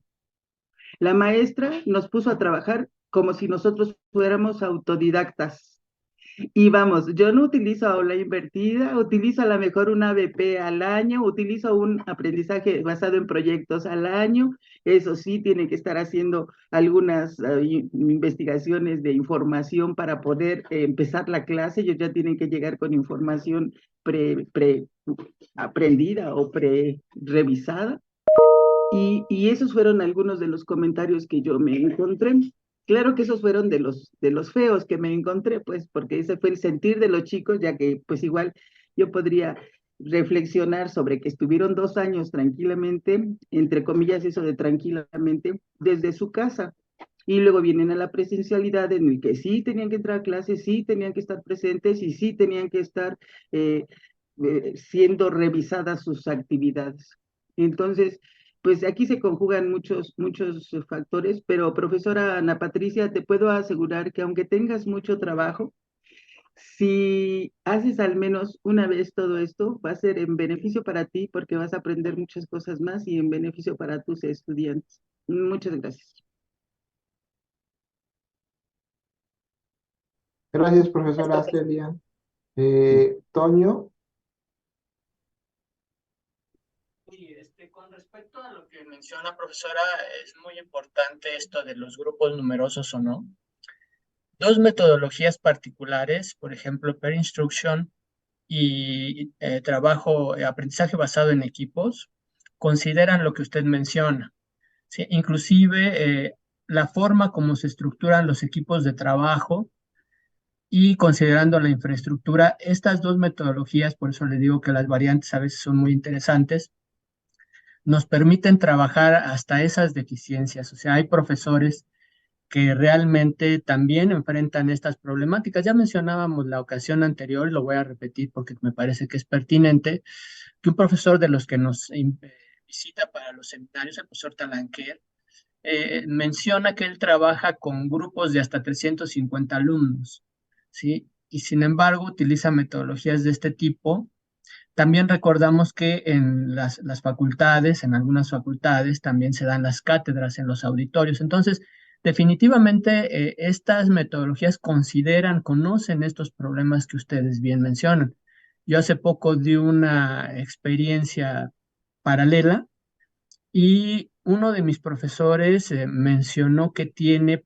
La maestra nos puso a trabajar como si nosotros fuéramos autodidactas. Y vamos, yo no utilizo aula invertida, utilizo a lo mejor un ABP al año, utilizo un aprendizaje basado en proyectos al año. Eso sí, tiene que estar haciendo algunas investigaciones de información para poder empezar la clase. Ellos ya tienen que llegar con información pre aprendida o pre-revisada. Y esos fueron algunos de los comentarios que yo me encontré. Claro que esos fueron de los feos que me encontré, pues, porque ese fue el sentir de los chicos, ya que pues igual yo podría reflexionar sobre que estuvieron 2 años tranquilamente, entre comillas eso de tranquilamente, desde su casa. Y luego vienen a la presencialidad en el que sí tenían que entrar a clases, sí tenían que estar presentes y sí tenían que estar siendo revisadas sus actividades. Entonces, pues aquí se conjugan muchos factores, pero profesora Ana Patricia, te puedo asegurar que aunque tengas mucho trabajo, si haces al menos una vez todo esto, va a ser en beneficio para ti porque vas a aprender muchas cosas más y en beneficio para tus estudiantes. Muchas gracias. Gracias, profesora Celia. Toño, Y con respecto a lo que menciona profesora, es muy importante esto de los grupos numerosos o no. Dos metodologías particulares, por ejemplo, Pair Instruction y aprendizaje basado en equipos, consideran lo que usted menciona. ¿Sí? Inclusive la forma como se estructuran los equipos de trabajo y considerando la infraestructura, estas dos metodologías, por eso le digo que las variantes a veces son muy interesantes, nos permiten trabajar hasta esas deficiencias. O sea, hay profesores que realmente también enfrentan estas problemáticas. Ya mencionábamos la ocasión anterior, lo voy a repetir porque me parece que es pertinente, que un profesor de los que nos visita para los seminarios, el profesor Talanquer, menciona que él trabaja con grupos de hasta 350 alumnos, ¿sí? Y sin embargo utiliza metodologías de este tipo. También recordamos que en las facultades, en algunas facultades, también se dan las cátedras en los auditorios. Entonces, definitivamente, estas metodologías conocen estos problemas que ustedes bien mencionan. Yo hace poco di una experiencia paralela y uno de mis profesores mencionó que tiene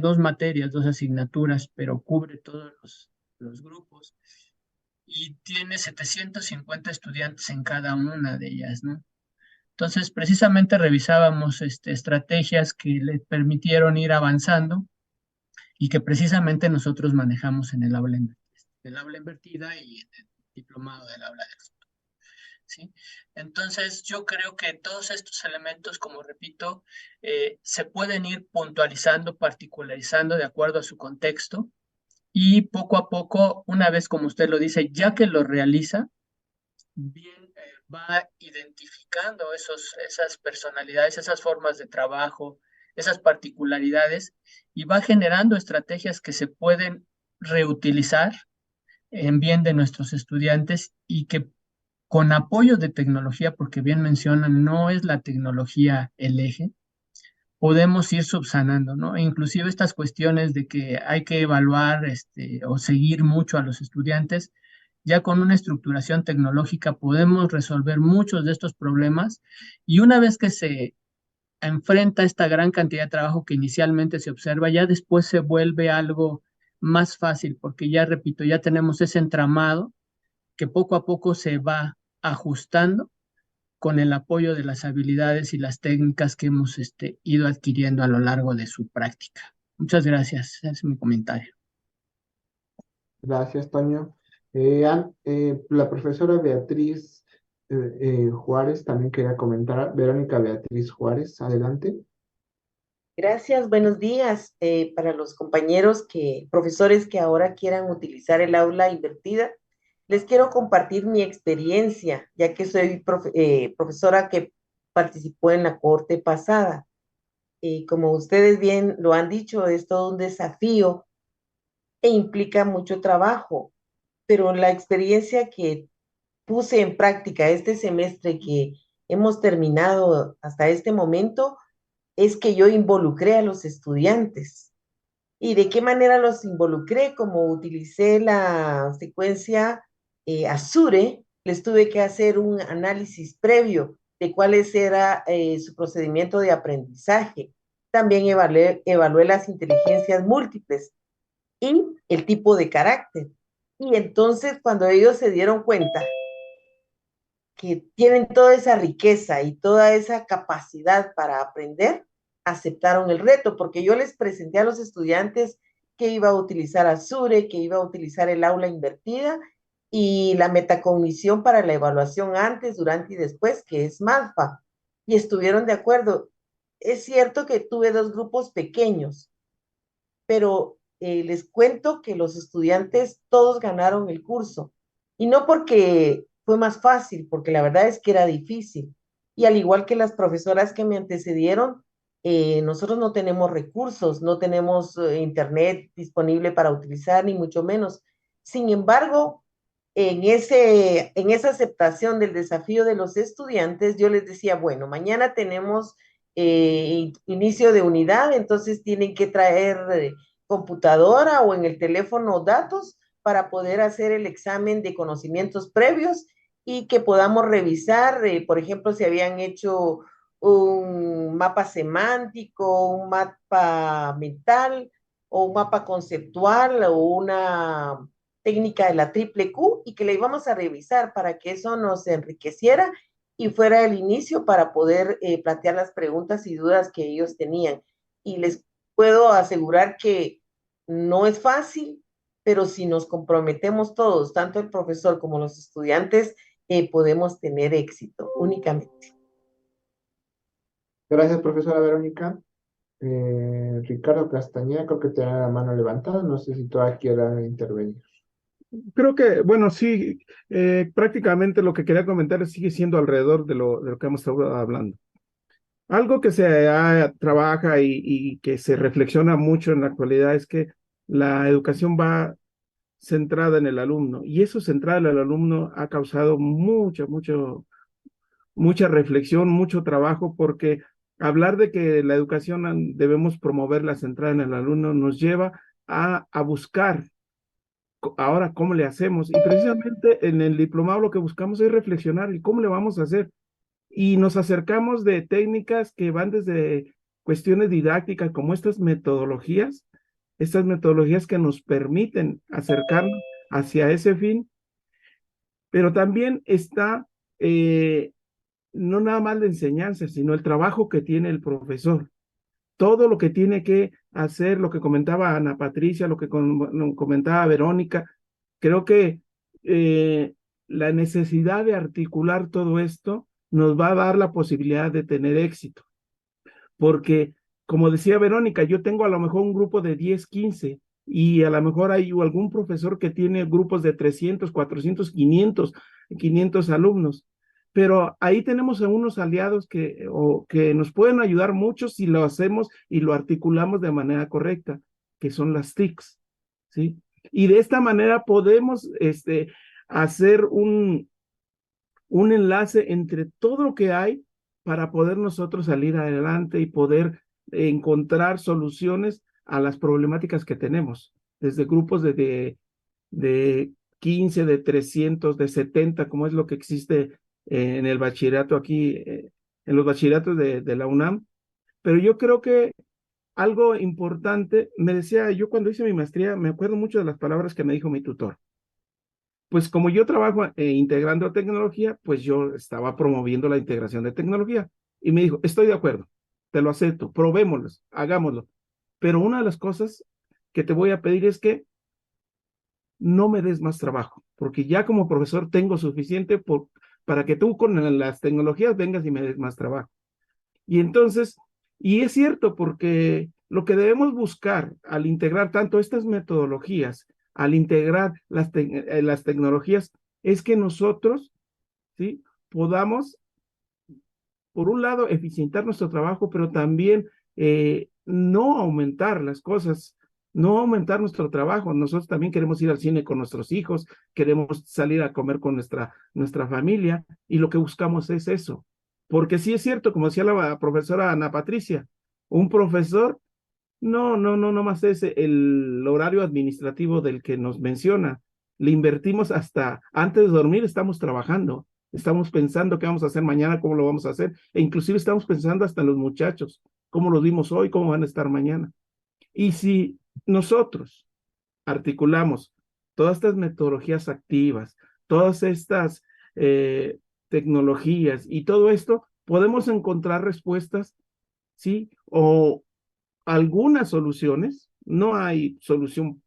dos materias, dos asignaturas, pero cubre todos los grupos y tiene 750 estudiantes en cada una de ellas, ¿no? Entonces, precisamente revisábamos estrategias que le permitieron ir avanzando y que precisamente nosotros manejamos en el aula invertida y en el diplomado del aula del futuro, ¿sí? Entonces, yo creo que todos estos elementos, como repito, se pueden ir puntualizando, particularizando de acuerdo a su contexto y poco a poco, una vez como usted lo dice, ya que lo realiza, bien va identificando esas personalidades, esas formas de trabajo, esas particularidades y va generando estrategias que se pueden reutilizar en bien de nuestros estudiantes y que con apoyo de tecnología, porque bien mencionan, no es la tecnología el eje, podemos ir subsanando, ¿no? E inclusive estas cuestiones de que hay que evaluar o seguir mucho a los estudiantes, ya con una estructuración tecnológica podemos resolver muchos de estos problemas y una vez que se enfrenta esta gran cantidad de trabajo que inicialmente se observa, ya después se vuelve algo más fácil, porque ya repito, ya tenemos ese entramado que poco a poco se va ajustando con el apoyo de las habilidades y las técnicas que hemos ido adquiriendo a lo largo de su práctica. Muchas gracias, ese es mi comentario. gracias, Toño. La profesora Beatriz Juárez también quería comentar. Verónica Beatriz Juárez, adelante. Gracias, buenos días para los compañeros profesores que ahora quieran utilizar el aula invertida. Les quiero compartir mi experiencia, ya que soy profesora que participó en la cohorte pasada. Como ustedes bien lo han dicho, es todo un desafío e implica mucho trabajo, pero la experiencia que puse en práctica este semestre que hemos terminado hasta este momento es que yo involucré a los estudiantes. ¿Y de qué manera los involucré? Como utilicé la secuencia Azure, les tuve que hacer un análisis previo de cuál era su procedimiento de aprendizaje. También evalué las inteligencias múltiples y el tipo de carácter. Y entonces cuando ellos se dieron cuenta que tienen toda esa riqueza y toda esa capacidad para aprender, aceptaron el reto, porque yo les presenté a los estudiantes que iba a utilizar Azure, que iba a utilizar el aula invertida y la metacognición para la evaluación antes, durante y después, que es MADFA. Y estuvieron de acuerdo. Es cierto que tuve dos grupos pequeños, pero les cuento que los estudiantes todos ganaron el curso. Y no porque fue más fácil, porque la verdad es que era difícil. Y al igual que las profesoras que me antecedieron, nosotros no tenemos recursos, no tenemos internet disponible para utilizar, ni mucho menos. Sin embargo, en esa aceptación del desafío de los estudiantes, yo les decía, bueno, mañana tenemos inicio de unidad, entonces tienen que traer computadora o en el teléfono datos para poder hacer el examen de conocimientos previos y que podamos revisar, por ejemplo, si habían hecho un mapa semántico, un mapa mental o un mapa conceptual o una técnica de la triple Q y que la íbamos a revisar para que eso nos enriqueciera y fuera el inicio para poder plantear las preguntas y dudas que ellos tenían. Y les puedo asegurar que no es fácil, pero si nos comprometemos todos, tanto el profesor como los estudiantes, podemos tener éxito únicamente. Gracias, profesora Verónica. Ricardo Castañeda, creo que tiene la mano levantada. No sé si todavía quiera intervenir. Creo que, bueno, sí, prácticamente lo que quería comentar sigue siendo alrededor de lo que hemos estado hablando. Algo que trabaja y que se reflexiona mucho en la actualidad es que la educación va centrada en el alumno y eso centrado en el alumno ha causado mucha reflexión, mucho trabajo, porque hablar de que la educación debemos promoverla centrada en el alumno nos lleva a buscar ahora cómo le hacemos. Y precisamente en el diplomado lo que buscamos es reflexionar y cómo le vamos a hacer. Y nos acercamos de técnicas que van desde cuestiones didácticas como estas metodologías que nos permiten acercarnos hacia ese fin, pero también está no nada más la enseñanza, sino el trabajo que tiene el profesor. Todo lo que tiene que hacer, lo que comentaba Ana Patricia, lo que comentaba Verónica, creo que la necesidad de articular todo esto nos va a dar la posibilidad de tener éxito. Porque, como decía Verónica, yo tengo a lo mejor un grupo de 10, 15, y a lo mejor hay algún profesor que tiene grupos de 300, 400, 500 alumnos. Pero ahí tenemos a unos aliados que nos pueden ayudar mucho si lo hacemos y lo articulamos de manera correcta, que son las TICs, ¿sí? Y de esta manera podemos hacer un enlace entre todo lo que hay para poder nosotros salir adelante y poder encontrar soluciones a las problemáticas que tenemos, desde grupos de 15, de 300, de 70, como es lo que existe en el bachillerato aquí, en los bachilleratos de la UNAM. Pero yo creo que algo importante, me decía, yo cuando hice mi maestría, me acuerdo mucho de las palabras que me dijo mi tutor. Pues como yo trabajo integrando tecnología, pues yo estaba promoviendo la integración de tecnología. Y me dijo, estoy de acuerdo, te lo acepto, probémoslo, hagámoslo. Pero una de las cosas que te voy a pedir es que no me des más trabajo, porque ya como profesor tengo suficiente para que tú con las tecnologías vengas y me des más trabajo. Y entonces, y es cierto, porque lo que debemos buscar al integrar tanto estas metodologías, al integrar las tecnologías, es que nosotros, ¿sí?, podamos, por un lado, eficientar nuestro trabajo, pero también no aumentar las cosas, no aumentar nuestro trabajo. Nosotros también queremos ir al cine con nuestros hijos, queremos salir a comer con nuestra familia, y lo que buscamos es eso. Porque sí es cierto, como decía la profesora Ana Patricia, un profesor No más ese, el horario administrativo del que nos menciona. Le invertimos hasta antes de dormir, estamos trabajando, estamos pensando qué vamos a hacer mañana, cómo lo vamos a hacer, e inclusive estamos pensando hasta en los muchachos, cómo los vimos hoy, cómo van a estar mañana. Y si nosotros articulamos todas estas metodologías activas, todas estas tecnologías y todo esto, podemos encontrar respuestas, ¿sí? O algunas soluciones, no hay solución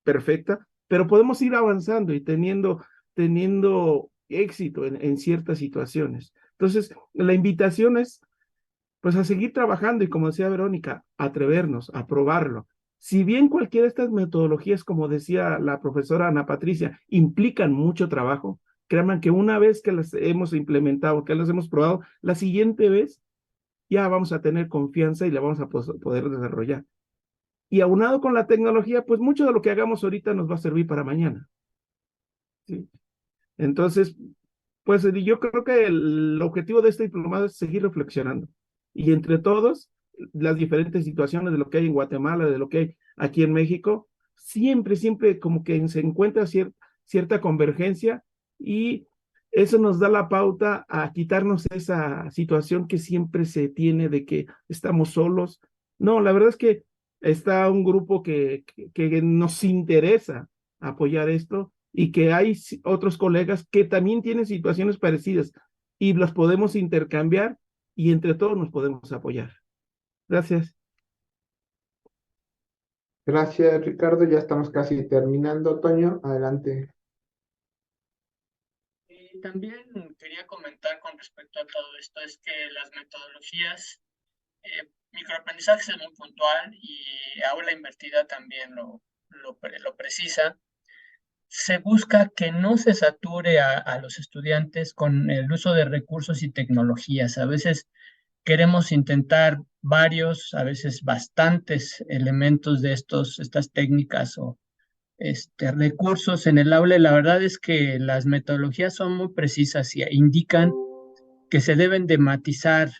perfecta, pero podemos ir avanzando y teniendo éxito en ciertas situaciones. Entonces, la invitación es pues a seguir trabajando y como decía Verónica, atrevernos a probarlo. Si bien cualquiera de estas metodologías, como decía la profesora Ana Patricia, implican mucho trabajo, créanme que una vez que las hemos implementado, que las hemos probado, la siguiente vez ya vamos a tener confianza y la vamos a poder desarrollar. Y aunado con la tecnología, pues mucho de lo que hagamos ahorita nos va a servir para mañana. ¿Sí? Entonces, pues yo creo que el objetivo de este diplomado es seguir reflexionando. Y entre todos, las diferentes situaciones de lo que hay en Guatemala, de lo que hay aquí en México, siempre como que se encuentra cierta convergencia y eso nos da la pauta a quitarnos esa situación que siempre se tiene de que estamos solos. No, la verdad es que está un grupo que nos interesa apoyar esto y que hay otros colegas que también tienen situaciones parecidas y las podemos intercambiar y entre todos nos podemos apoyar. Gracias. Gracias, Ricardo. Ya estamos casi terminando. Toño, adelante. También quería comentar con respecto a todo esto, es que las metodologías, microaprendizaje es muy puntual y aula invertida también lo precisa. Se busca que no se sature a los estudiantes con el uso de recursos y tecnologías. A veces queremos intentar varios, a veces bastantes elementos de estas técnicas o recursos en el aula y la verdad es que las metodologías son muy precisas y indican que se deben de matizar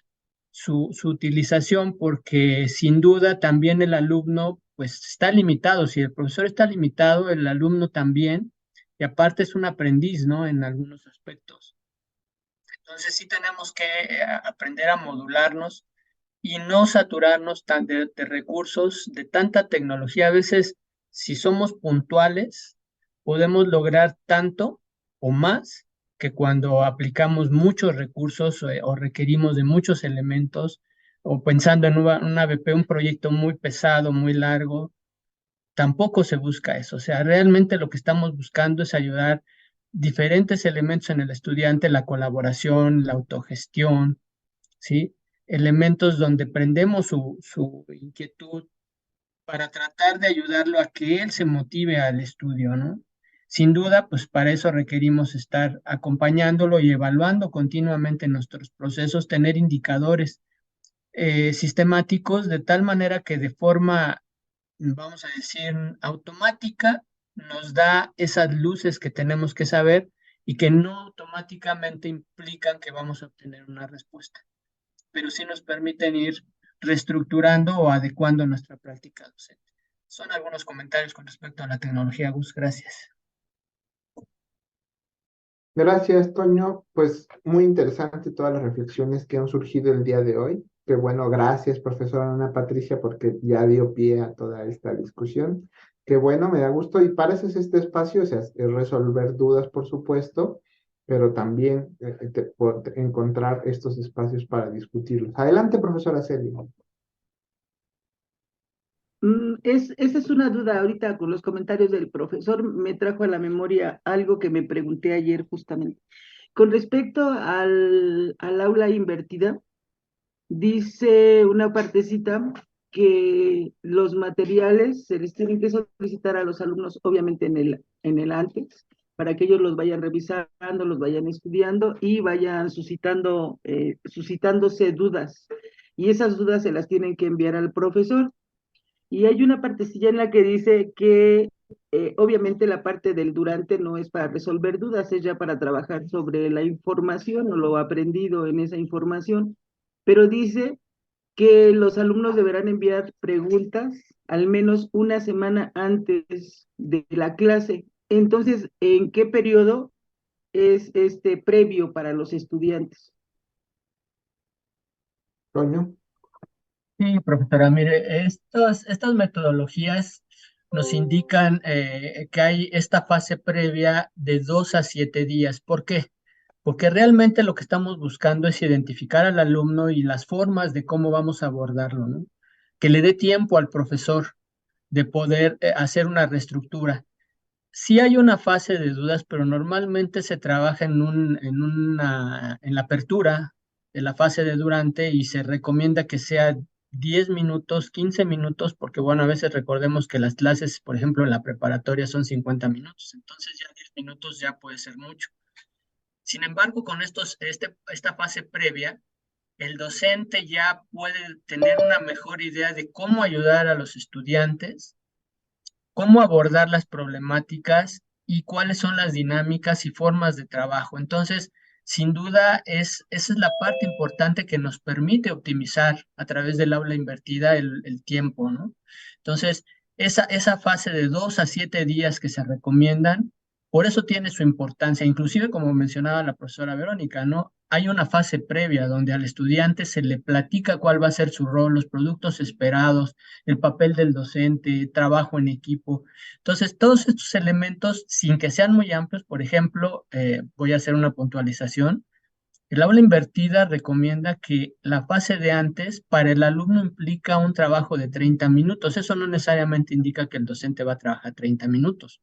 su utilización porque sin duda también el alumno pues está limitado. Si el profesor está limitado, el alumno también y aparte es un aprendiz, ¿no? En algunos aspectos. Entonces sí tenemos que aprender a modularnos y no saturarnos de recursos, de tanta tecnología. A veces, si somos puntuales, podemos lograr tanto o más que cuando aplicamos muchos recursos o requerimos de muchos elementos o pensando en un ABP, un proyecto muy pesado, muy largo, tampoco se busca eso. O sea, realmente lo que estamos buscando es ayudar diferentes elementos en el estudiante, la colaboración, la autogestión, ¿sí? Elementos donde prendemos su inquietud para tratar de ayudarlo a que él se motive al estudio, ¿no? Sin duda, pues para eso requerimos estar acompañándolo y evaluando continuamente nuestros procesos, tener indicadores sistemáticos de tal manera que de forma, vamos a decir, automática nos da esas luces que tenemos que saber y que no automáticamente implican que vamos a obtener una respuesta, pero sí nos permiten ir reestructurando o adecuando nuestra práctica docente. Son algunos comentarios con respecto a la tecnología, Gus. Gracias. Gracias, Toño. Pues muy interesante todas las reflexiones que han surgido el día de hoy. Qué bueno, gracias, profesora Ana Patricia, porque ya dio pie a toda esta discusión. Qué bueno, me da gusto. Y para eso es este espacio, o sea, es resolver dudas, por supuesto, pero también encontrar estos espacios para discutirlos. Adelante, profesora Celia. Esa es una duda ahorita con los comentarios del profesor, me trajo a la memoria algo que me pregunté ayer justamente. Con respecto al aula invertida, dice una partecita que los materiales se les tienen que solicitar a los alumnos, obviamente en el antes, para que ellos los vayan revisando, los vayan estudiando y vayan suscitándose dudas. Y esas dudas se las tienen que enviar al profesor. Y hay una partecilla en la que dice que obviamente la parte del durante no es para resolver dudas, es ya para trabajar sobre la información o lo aprendido en esa información, pero dice que los alumnos deberán enviar preguntas al menos una semana antes de la clase. Entonces, ¿en qué periodo es este previo para los estudiantes? Toño. Sí, profesora, mire, estas metodologías nos indican que hay esta fase previa de 2 a 7 días. ¿Por qué? Porque realmente lo que estamos buscando es identificar al alumno y las formas de cómo vamos a abordarlo, ¿no? Que le dé tiempo al profesor de poder hacer una reestructura. Sí hay una fase de dudas, pero normalmente se trabaja en la apertura de la fase de durante y se recomienda que sea 10 minutos, 15 minutos, porque bueno, a veces recordemos que las clases, por ejemplo, en la preparatoria son 50 minutos, entonces ya 10 minutos ya puede ser mucho. Sin embargo, con esta fase previa, el docente ya puede tener una mejor idea de cómo ayudar a los estudiantes, cómo abordar las problemáticas y cuáles son las dinámicas y formas de trabajo. Entonces, sin duda, esa es la parte importante que nos permite optimizar a través del aula invertida el tiempo, ¿no? Entonces, esa fase de 2 a 7 días que se recomiendan, por eso tiene su importancia. Inclusive, como mencionaba la profesora Verónica, ¿no? Hay una fase previa donde al estudiante se le platica cuál va a ser su rol, los productos esperados, el papel del docente, trabajo en equipo. Entonces, todos estos elementos, sin que sean muy amplios, por ejemplo, voy a hacer una puntualización. El aula invertida recomienda que la fase de antes para el alumno implica un trabajo de 30 minutos. Eso no necesariamente indica que el docente va a trabajar 30 minutos.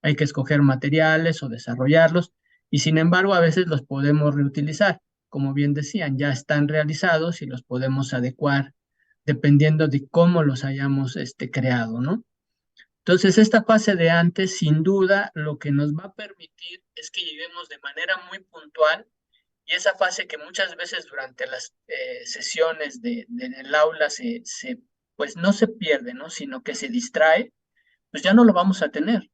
Hay que escoger materiales o desarrollarlos y sin embargo a veces los podemos reutilizar. Como bien decían, ya están realizados y los podemos adecuar dependiendo de cómo los hayamos creado, ¿no? Entonces, esta fase de antes, sin duda, lo que nos va a permitir es que lleguemos de manera muy puntual y esa fase que muchas veces durante las sesiones del aula pues no se pierde, ¿no? Sino que se distrae, pues ya no lo vamos a tener.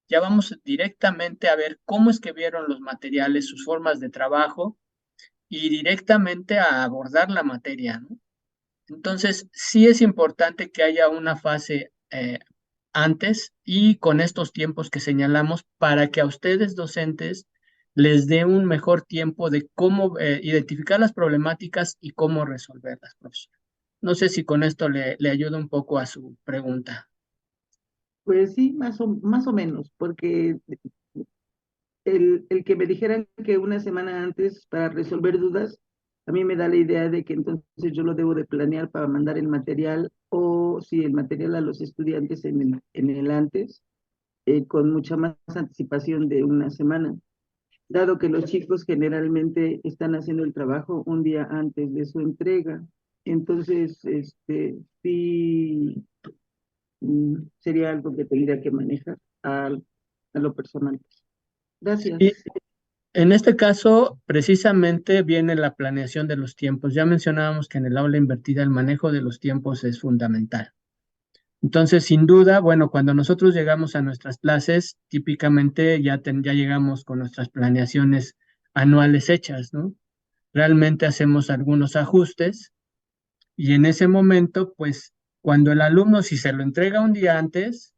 Ya vamos directamente a ver cómo es que vieron los materiales, sus formas de trabajo y directamente a abordar la materia, ¿no? Entonces, sí es importante que haya una fase antes y con estos tiempos que señalamos para que a ustedes docentes les dé un mejor tiempo de cómo identificar las problemáticas y cómo resolverlas, profesor. No sé si con esto le ayuda un poco a su pregunta. Pues sí, más o menos, porque el que me dijeran que una semana antes para resolver dudas, a mí me da la idea de que entonces yo lo debo de planear para mandar el material o si el material a los estudiantes en el antes, con mucha más anticipación de una semana, dado que los chicos generalmente están haciendo el trabajo un día antes de su entrega. Entonces, sí, sería algo que tendría que manejar a lo personal. Gracias. Y en este caso, precisamente viene la planeación de los tiempos. Ya mencionábamos que en el aula invertida el manejo de los tiempos es fundamental. Entonces, sin duda, bueno, cuando nosotros llegamos a nuestras clases, típicamente ya llegamos con nuestras planeaciones anuales hechas, ¿no? Realmente hacemos algunos ajustes y en ese momento, pues, cuando el alumno, si se lo entrega un día antes,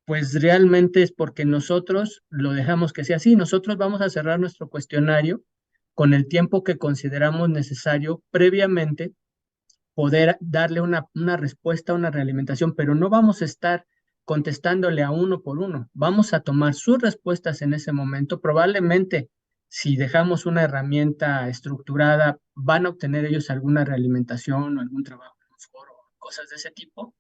pues realmente es porque nosotros lo dejamos que sea así. Nosotros vamos a cerrar nuestro cuestionario con el tiempo que consideramos necesario previamente poder darle una respuesta, una realimentación, pero no vamos a estar contestándole a uno por uno. Vamos a tomar sus respuestas en ese momento. Probablemente, si dejamos una herramienta estructurada, van a obtener ellos alguna realimentación o algún trabajo en un foro, cosas de ese tipo.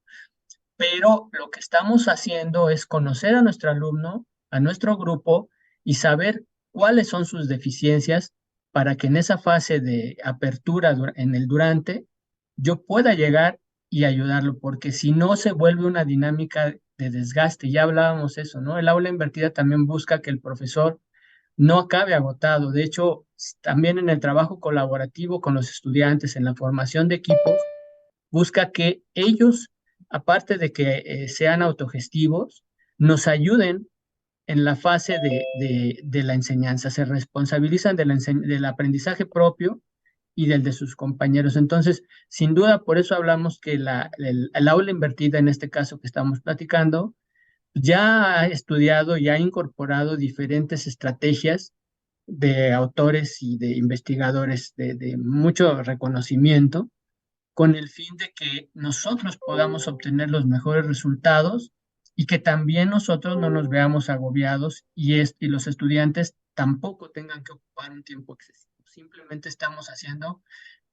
Pero lo que estamos haciendo es conocer a nuestro alumno, a nuestro grupo y saber cuáles son sus deficiencias para que en esa fase de apertura en el durante yo pueda llegar y ayudarlo, porque si no se vuelve una dinámica de desgaste. Ya hablábamos eso, ¿no? El aula invertida también busca que el profesor no acabe agotado. De hecho, también en el trabajo colaborativo con los estudiantes, en la formación de equipos, busca que ellos, aparte de que sean autogestivos, nos ayuden en la fase de la enseñanza, se responsabilizan del aprendizaje propio y del de sus compañeros. Entonces, sin duda, por eso hablamos que el aula invertida, en este caso que estamos platicando, ya ha estudiado y ha incorporado diferentes estrategias de autores y de investigadores de mucho reconocimiento, con el fin de que nosotros podamos obtener los mejores resultados y que también nosotros no nos veamos agobiados y los estudiantes tampoco tengan que ocupar un tiempo excesivo. Simplemente estamos haciendo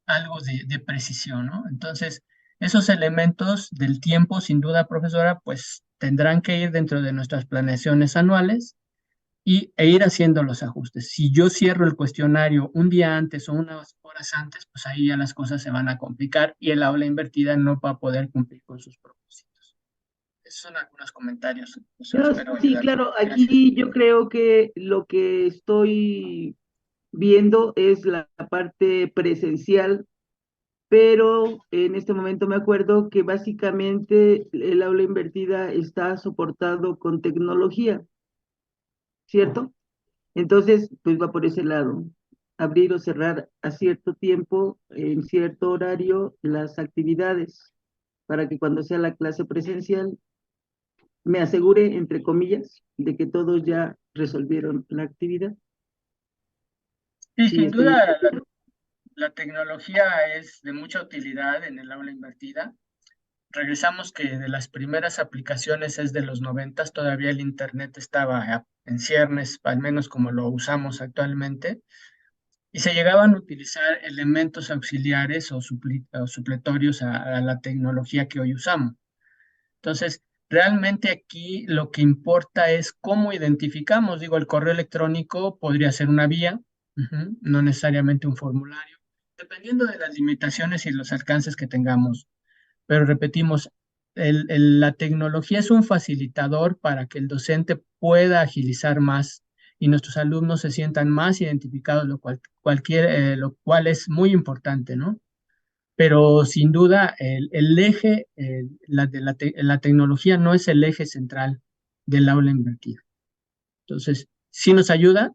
algo de precisión, ¿no? Entonces, esos elementos del tiempo, sin duda, profesora, pues tendrán que ir dentro de nuestras planeaciones anuales e ir haciendo los ajustes. Si yo cierro el cuestionario un día antes o unas horas antes, pues ahí ya las cosas se van a complicar y el aula invertida no va a poder cumplir con sus propósitos. Esos son algunos comentarios. Eso espero Sí, ayudar. claro, Gracias. aquí yo creo que lo que estoy viendo es la parte presencial, pero en este momento me acuerdo que básicamente el aula invertida está soportado con tecnología, ¿cierto? Entonces, pues va por ese lado, abrir o cerrar a cierto tiempo, en cierto horario, las actividades, para que cuando sea la clase presencial me asegure, entre comillas, de que todos ya resolvieron la actividad. Sí, Sí, sin estoy... duda la tecnología es de mucha utilidad en el aula invertida. Regresamos que de las primeras aplicaciones es de los 90, todavía el internet estaba en ciernes, al menos como lo usamos actualmente, y se llegaban a utilizar elementos auxiliares o supletorios a la tecnología que hoy usamos. Entonces, realmente aquí lo que importa es cómo identificamos. Digo, el correo electrónico podría ser una vía, no necesariamente un formulario, dependiendo de las limitaciones y los alcances que tengamos. Pero repetimos, la tecnología es un facilitador para que el docente pueda agilizar más y nuestros alumnos se sientan más identificados, lo cual es muy importante, ¿no? Pero sin duda el eje, la tecnología no es el eje central del aula invertida. Entonces, sí nos ayuda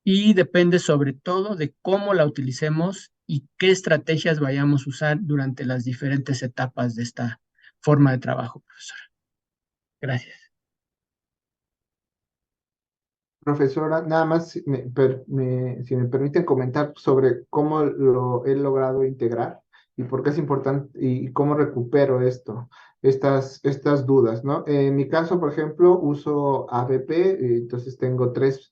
y depende sobre todo de cómo la utilicemos y qué estrategias vayamos a usar durante las diferentes etapas de esta forma de trabajo, profesora. Gracias. Profesora, nada más si me permiten comentar sobre cómo lo he logrado integrar y por qué es importante y cómo recupero estas dudas, ¿no? En mi caso, por ejemplo, uso ABP, entonces tengo tres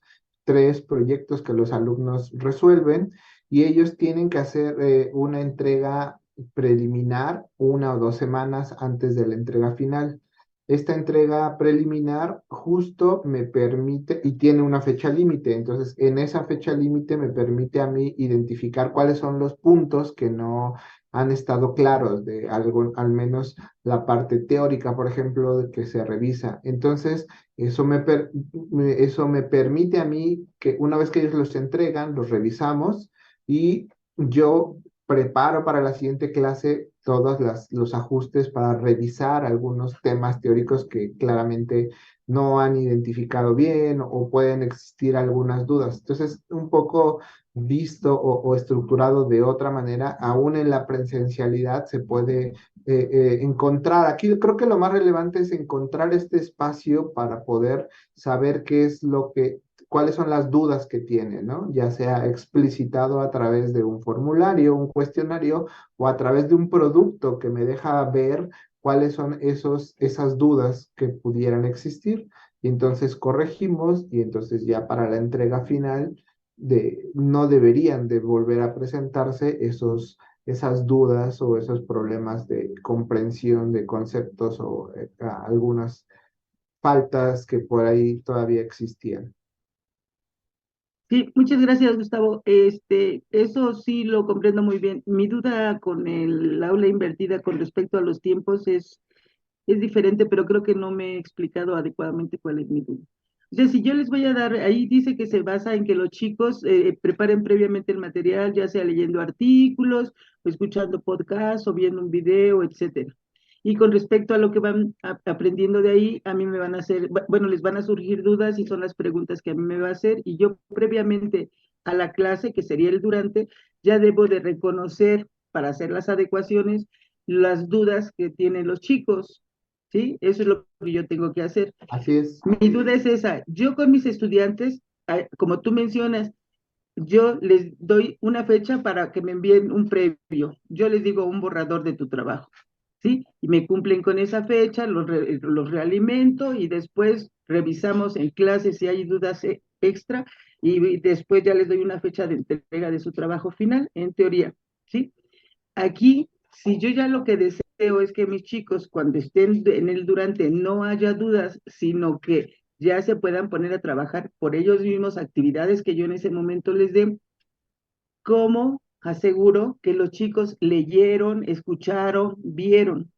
proyectos que los alumnos resuelven y ellos tienen que hacer una entrega preliminar 1 o 2 semanas antes de la entrega final. Esta entrega preliminar justo me permite, y tiene una fecha límite, entonces en esa fecha límite me permite a mí identificar cuáles son los puntos que no han estado claros de algo, al menos la parte teórica, por ejemplo, de que se revisa. Entonces, eso me permite a mí que una vez que ellos los entregan, los revisamos y yo preparo para la siguiente clase todos los ajustes para revisar algunos temas teóricos que claramente no han identificado bien o pueden existir algunas dudas. Entonces, un poco visto o estructurado de otra manera, aún en la presencialidad se puede encontrar. Aquí creo que lo más relevante es encontrar este espacio para poder saber qué es cuáles son las dudas que tiene, ¿no? Ya sea explicitado a través de un formulario, un cuestionario o a través de un producto que me deja ver cuáles son esas dudas que pudieran existir. Y entonces corregimos y entonces ya para la entrega final no deberían de volver a presentarse esas dudas o esos problemas de comprensión de conceptos o algunas faltas que por ahí todavía existían. Sí, muchas gracias, Gustavo. Eso sí lo comprendo muy bien. Mi duda con el aula invertida con respecto a los tiempos es diferente, pero creo que no me he explicado adecuadamente cuál es mi duda. O sea, si yo les voy a dar, ahí dice que se basa en que los chicos preparen previamente el material, ya sea leyendo artículos, o escuchando podcasts, o viendo un video, etcétera. Y con respecto a lo que van aprendiendo de ahí, a mí me van a hacer, bueno, les van a surgir dudas y son las preguntas que a mí me va a hacer, y yo previamente a la clase, que sería el durante, ya debo de reconocer para hacer las adecuaciones las dudas que tienen los chicos, ¿sí? Eso es lo que yo tengo que hacer. Así es. Mi duda es esa, yo con mis estudiantes, como tú mencionas, yo les doy una fecha para que me envíen un previo, yo les digo un borrador de tu trabajo, ¿sí? Y me cumplen con esa fecha, los realimento y después revisamos en clase si hay dudas extra y después ya les doy una fecha de entrega de su trabajo final, en teoría, ¿sí? Aquí, si yo ya lo que deseo es que mis chicos cuando estén en el durante no haya dudas, sino que ya se puedan poner a trabajar por ellos mismos actividades que yo en ese momento les dé, ¿cómo aseguro que los chicos leyeron, escucharon, vieron?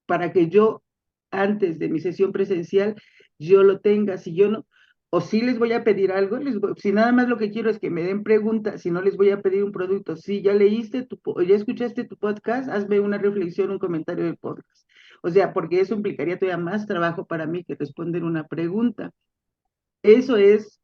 Para que yo, antes de mi sesión presencial, yo lo tenga. Si yo no, o si les voy a pedir algo, si nada más lo que quiero es que me den preguntas, si no les voy a pedir un producto, si ya leíste ya escuchaste tu podcast, hazme una reflexión, un comentario del podcast. O sea, porque eso implicaría todavía más trabajo para mí que responder una pregunta. Eso es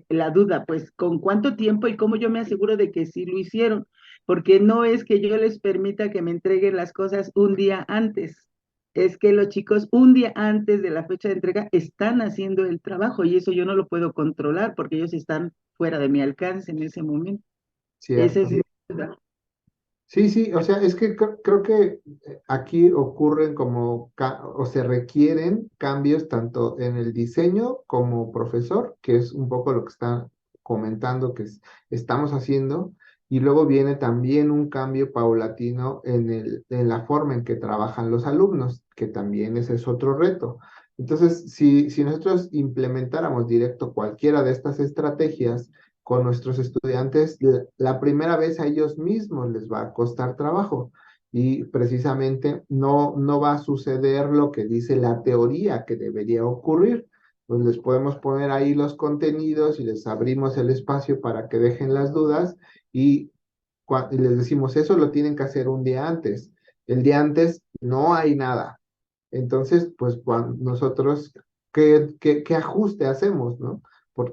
la duda, pues, ¿con cuánto tiempo y cómo yo me aseguro de que sí lo hicieron? Porque no es que yo les permita que me entreguen las cosas un día antes, es que los chicos un día antes de la fecha de entrega están haciendo el trabajo y eso yo no lo puedo controlar porque ellos están fuera de mi alcance en ese momento. Esa es Cierto. mi duda. Sí, sí, o sea, es que creo que aquí ocurren o se requieren cambios tanto en el diseño como profesor, que es un poco lo que está comentando estamos haciendo, y luego viene también un cambio paulatino en la forma en que trabajan los alumnos, que también ese es otro reto. Entonces, si nosotros implementáramos directo cualquiera de estas estrategias, con nuestros estudiantes, la primera vez a ellos mismos les va a costar trabajo y precisamente no va a suceder lo que dice la teoría que debería ocurrir. Pues les podemos poner ahí los contenidos y les abrimos el espacio para que dejen las dudas y, y les decimos, eso lo tienen que hacer un día antes. El día antes no hay nada. Entonces, pues nosotros, ¿qué ajuste hacemos, no?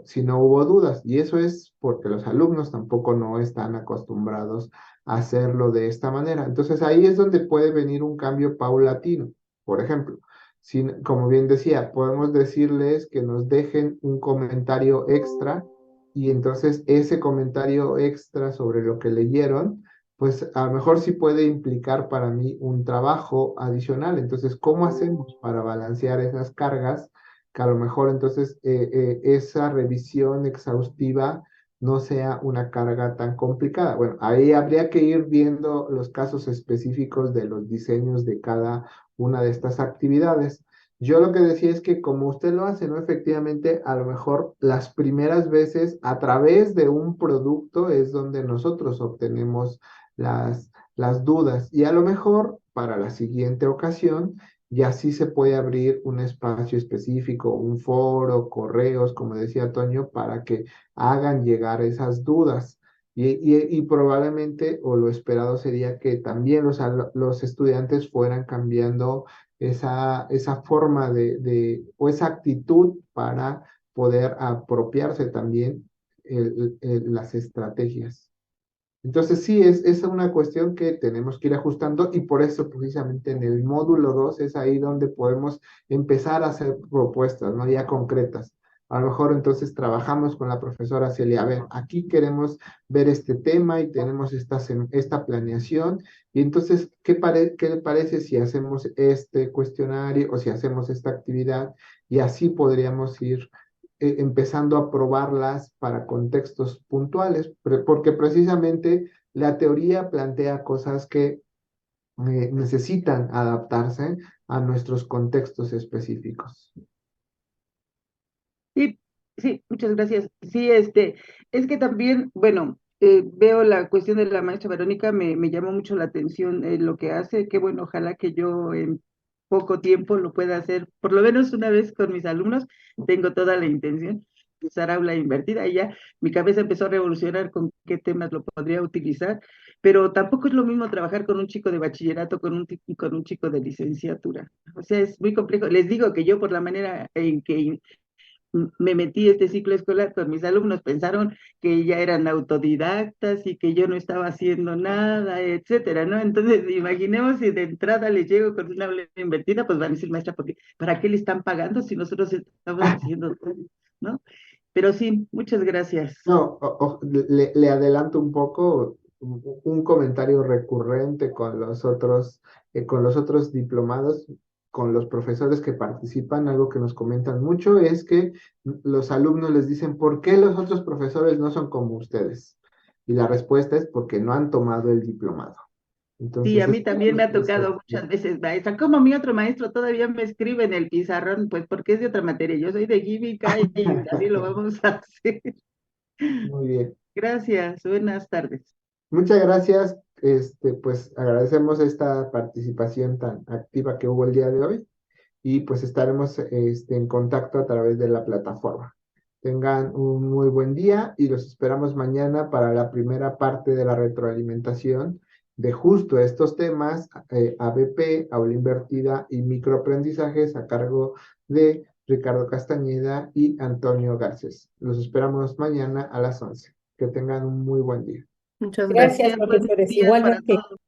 Si no hubo dudas. Y eso es porque los alumnos tampoco no están acostumbrados a hacerlo de esta manera. Entonces, ahí es donde puede venir un cambio paulatino. Por ejemplo, si, como bien decía, podemos decirles que nos dejen un comentario extra y entonces ese comentario extra sobre lo que leyeron pues a lo mejor sí puede implicar para mí un trabajo adicional. Entonces, ¿cómo hacemos para balancear esas cargas? Que a lo mejor entonces esa revisión exhaustiva no sea una carga tan complicada. Bueno, ahí habría que ir viendo los casos específicos de los diseños de cada una de estas actividades. Yo lo que decía es que como usted lo hace, ¿no? Efectivamente, a lo mejor las primeras veces a través de un producto es donde nosotros obtenemos las dudas y a lo mejor para la siguiente ocasión ya sí se puede abrir un espacio específico, un foro, correos, como decía Toño, para que hagan llegar esas dudas. Y probablemente, o lo esperado sería que también los estudiantes fueran cambiando esa forma o esa actitud para poder apropiarse también las estrategias. Entonces sí, es una cuestión que tenemos que ir ajustando y por eso precisamente en el módulo 2 es ahí donde podemos empezar a hacer propuestas, ¿no? Ya concretas. A lo mejor entonces trabajamos con la profesora Celia, a ver, aquí queremos ver este tema y tenemos esta planeación y entonces, ¿qué le parece si hacemos este cuestionario o si hacemos esta actividad? Y así podríamos ir empezando a probarlas para contextos puntuales, porque precisamente la teoría plantea cosas que necesitan adaptarse a nuestros contextos específicos. Sí, sí, muchas gracias. Sí, es que también, bueno, veo la cuestión de la maestra Verónica, me llamó mucho la atención lo que hace, que bueno, ojalá que yo en poco tiempo lo pueda hacer, por lo menos una vez con mis alumnos, tengo toda la intención de usar aula invertida y ya mi cabeza empezó a revolucionar con qué temas lo podría utilizar, pero tampoco es lo mismo trabajar con un chico de bachillerato con un chico de licenciatura. O sea, es muy complejo. Les digo que yo por la manera en que me metí este ciclo escolar con mis alumnos, pensaron que ya eran autodidactas y que yo no estaba haciendo nada, etcétera, ¿no? Entonces, imaginemos si de entrada les llego con una aula invertida, pues van a decir, maestra, ¿para qué le están pagando si nosotros estamos haciendo todo, ¿no? Pero sí, muchas gracias. No, le adelanto un poco un comentario recurrente con los otros diplomados, con los profesores que participan, algo que nos comentan mucho es que los alumnos les dicen, ¿por qué los otros profesores no son como ustedes? Y la respuesta es porque no han tomado el diplomado. Sí, Entonces, a mí es también me ha tocado muchas veces, maestra. Como mi otro maestro todavía me escribe en el pizarrón, pues porque es de otra materia. Yo soy de química y también lo vamos a hacer. Muy bien. Gracias, buenas tardes. Muchas gracias. Pues agradecemos esta participación tan activa que hubo el día de hoy y pues estaremos en contacto a través de la plataforma. Tengan un muy buen día y los esperamos mañana para la primera parte de la retroalimentación de justo estos temas, ABP, aula invertida y microaprendizajes a cargo de Ricardo Castañeda y Antonio Garces. Los esperamos mañana a las 11. Que tengan un muy buen día. Muchas gracias. Gracias, Gracias, buenos profesores. días para Igualmente. todos.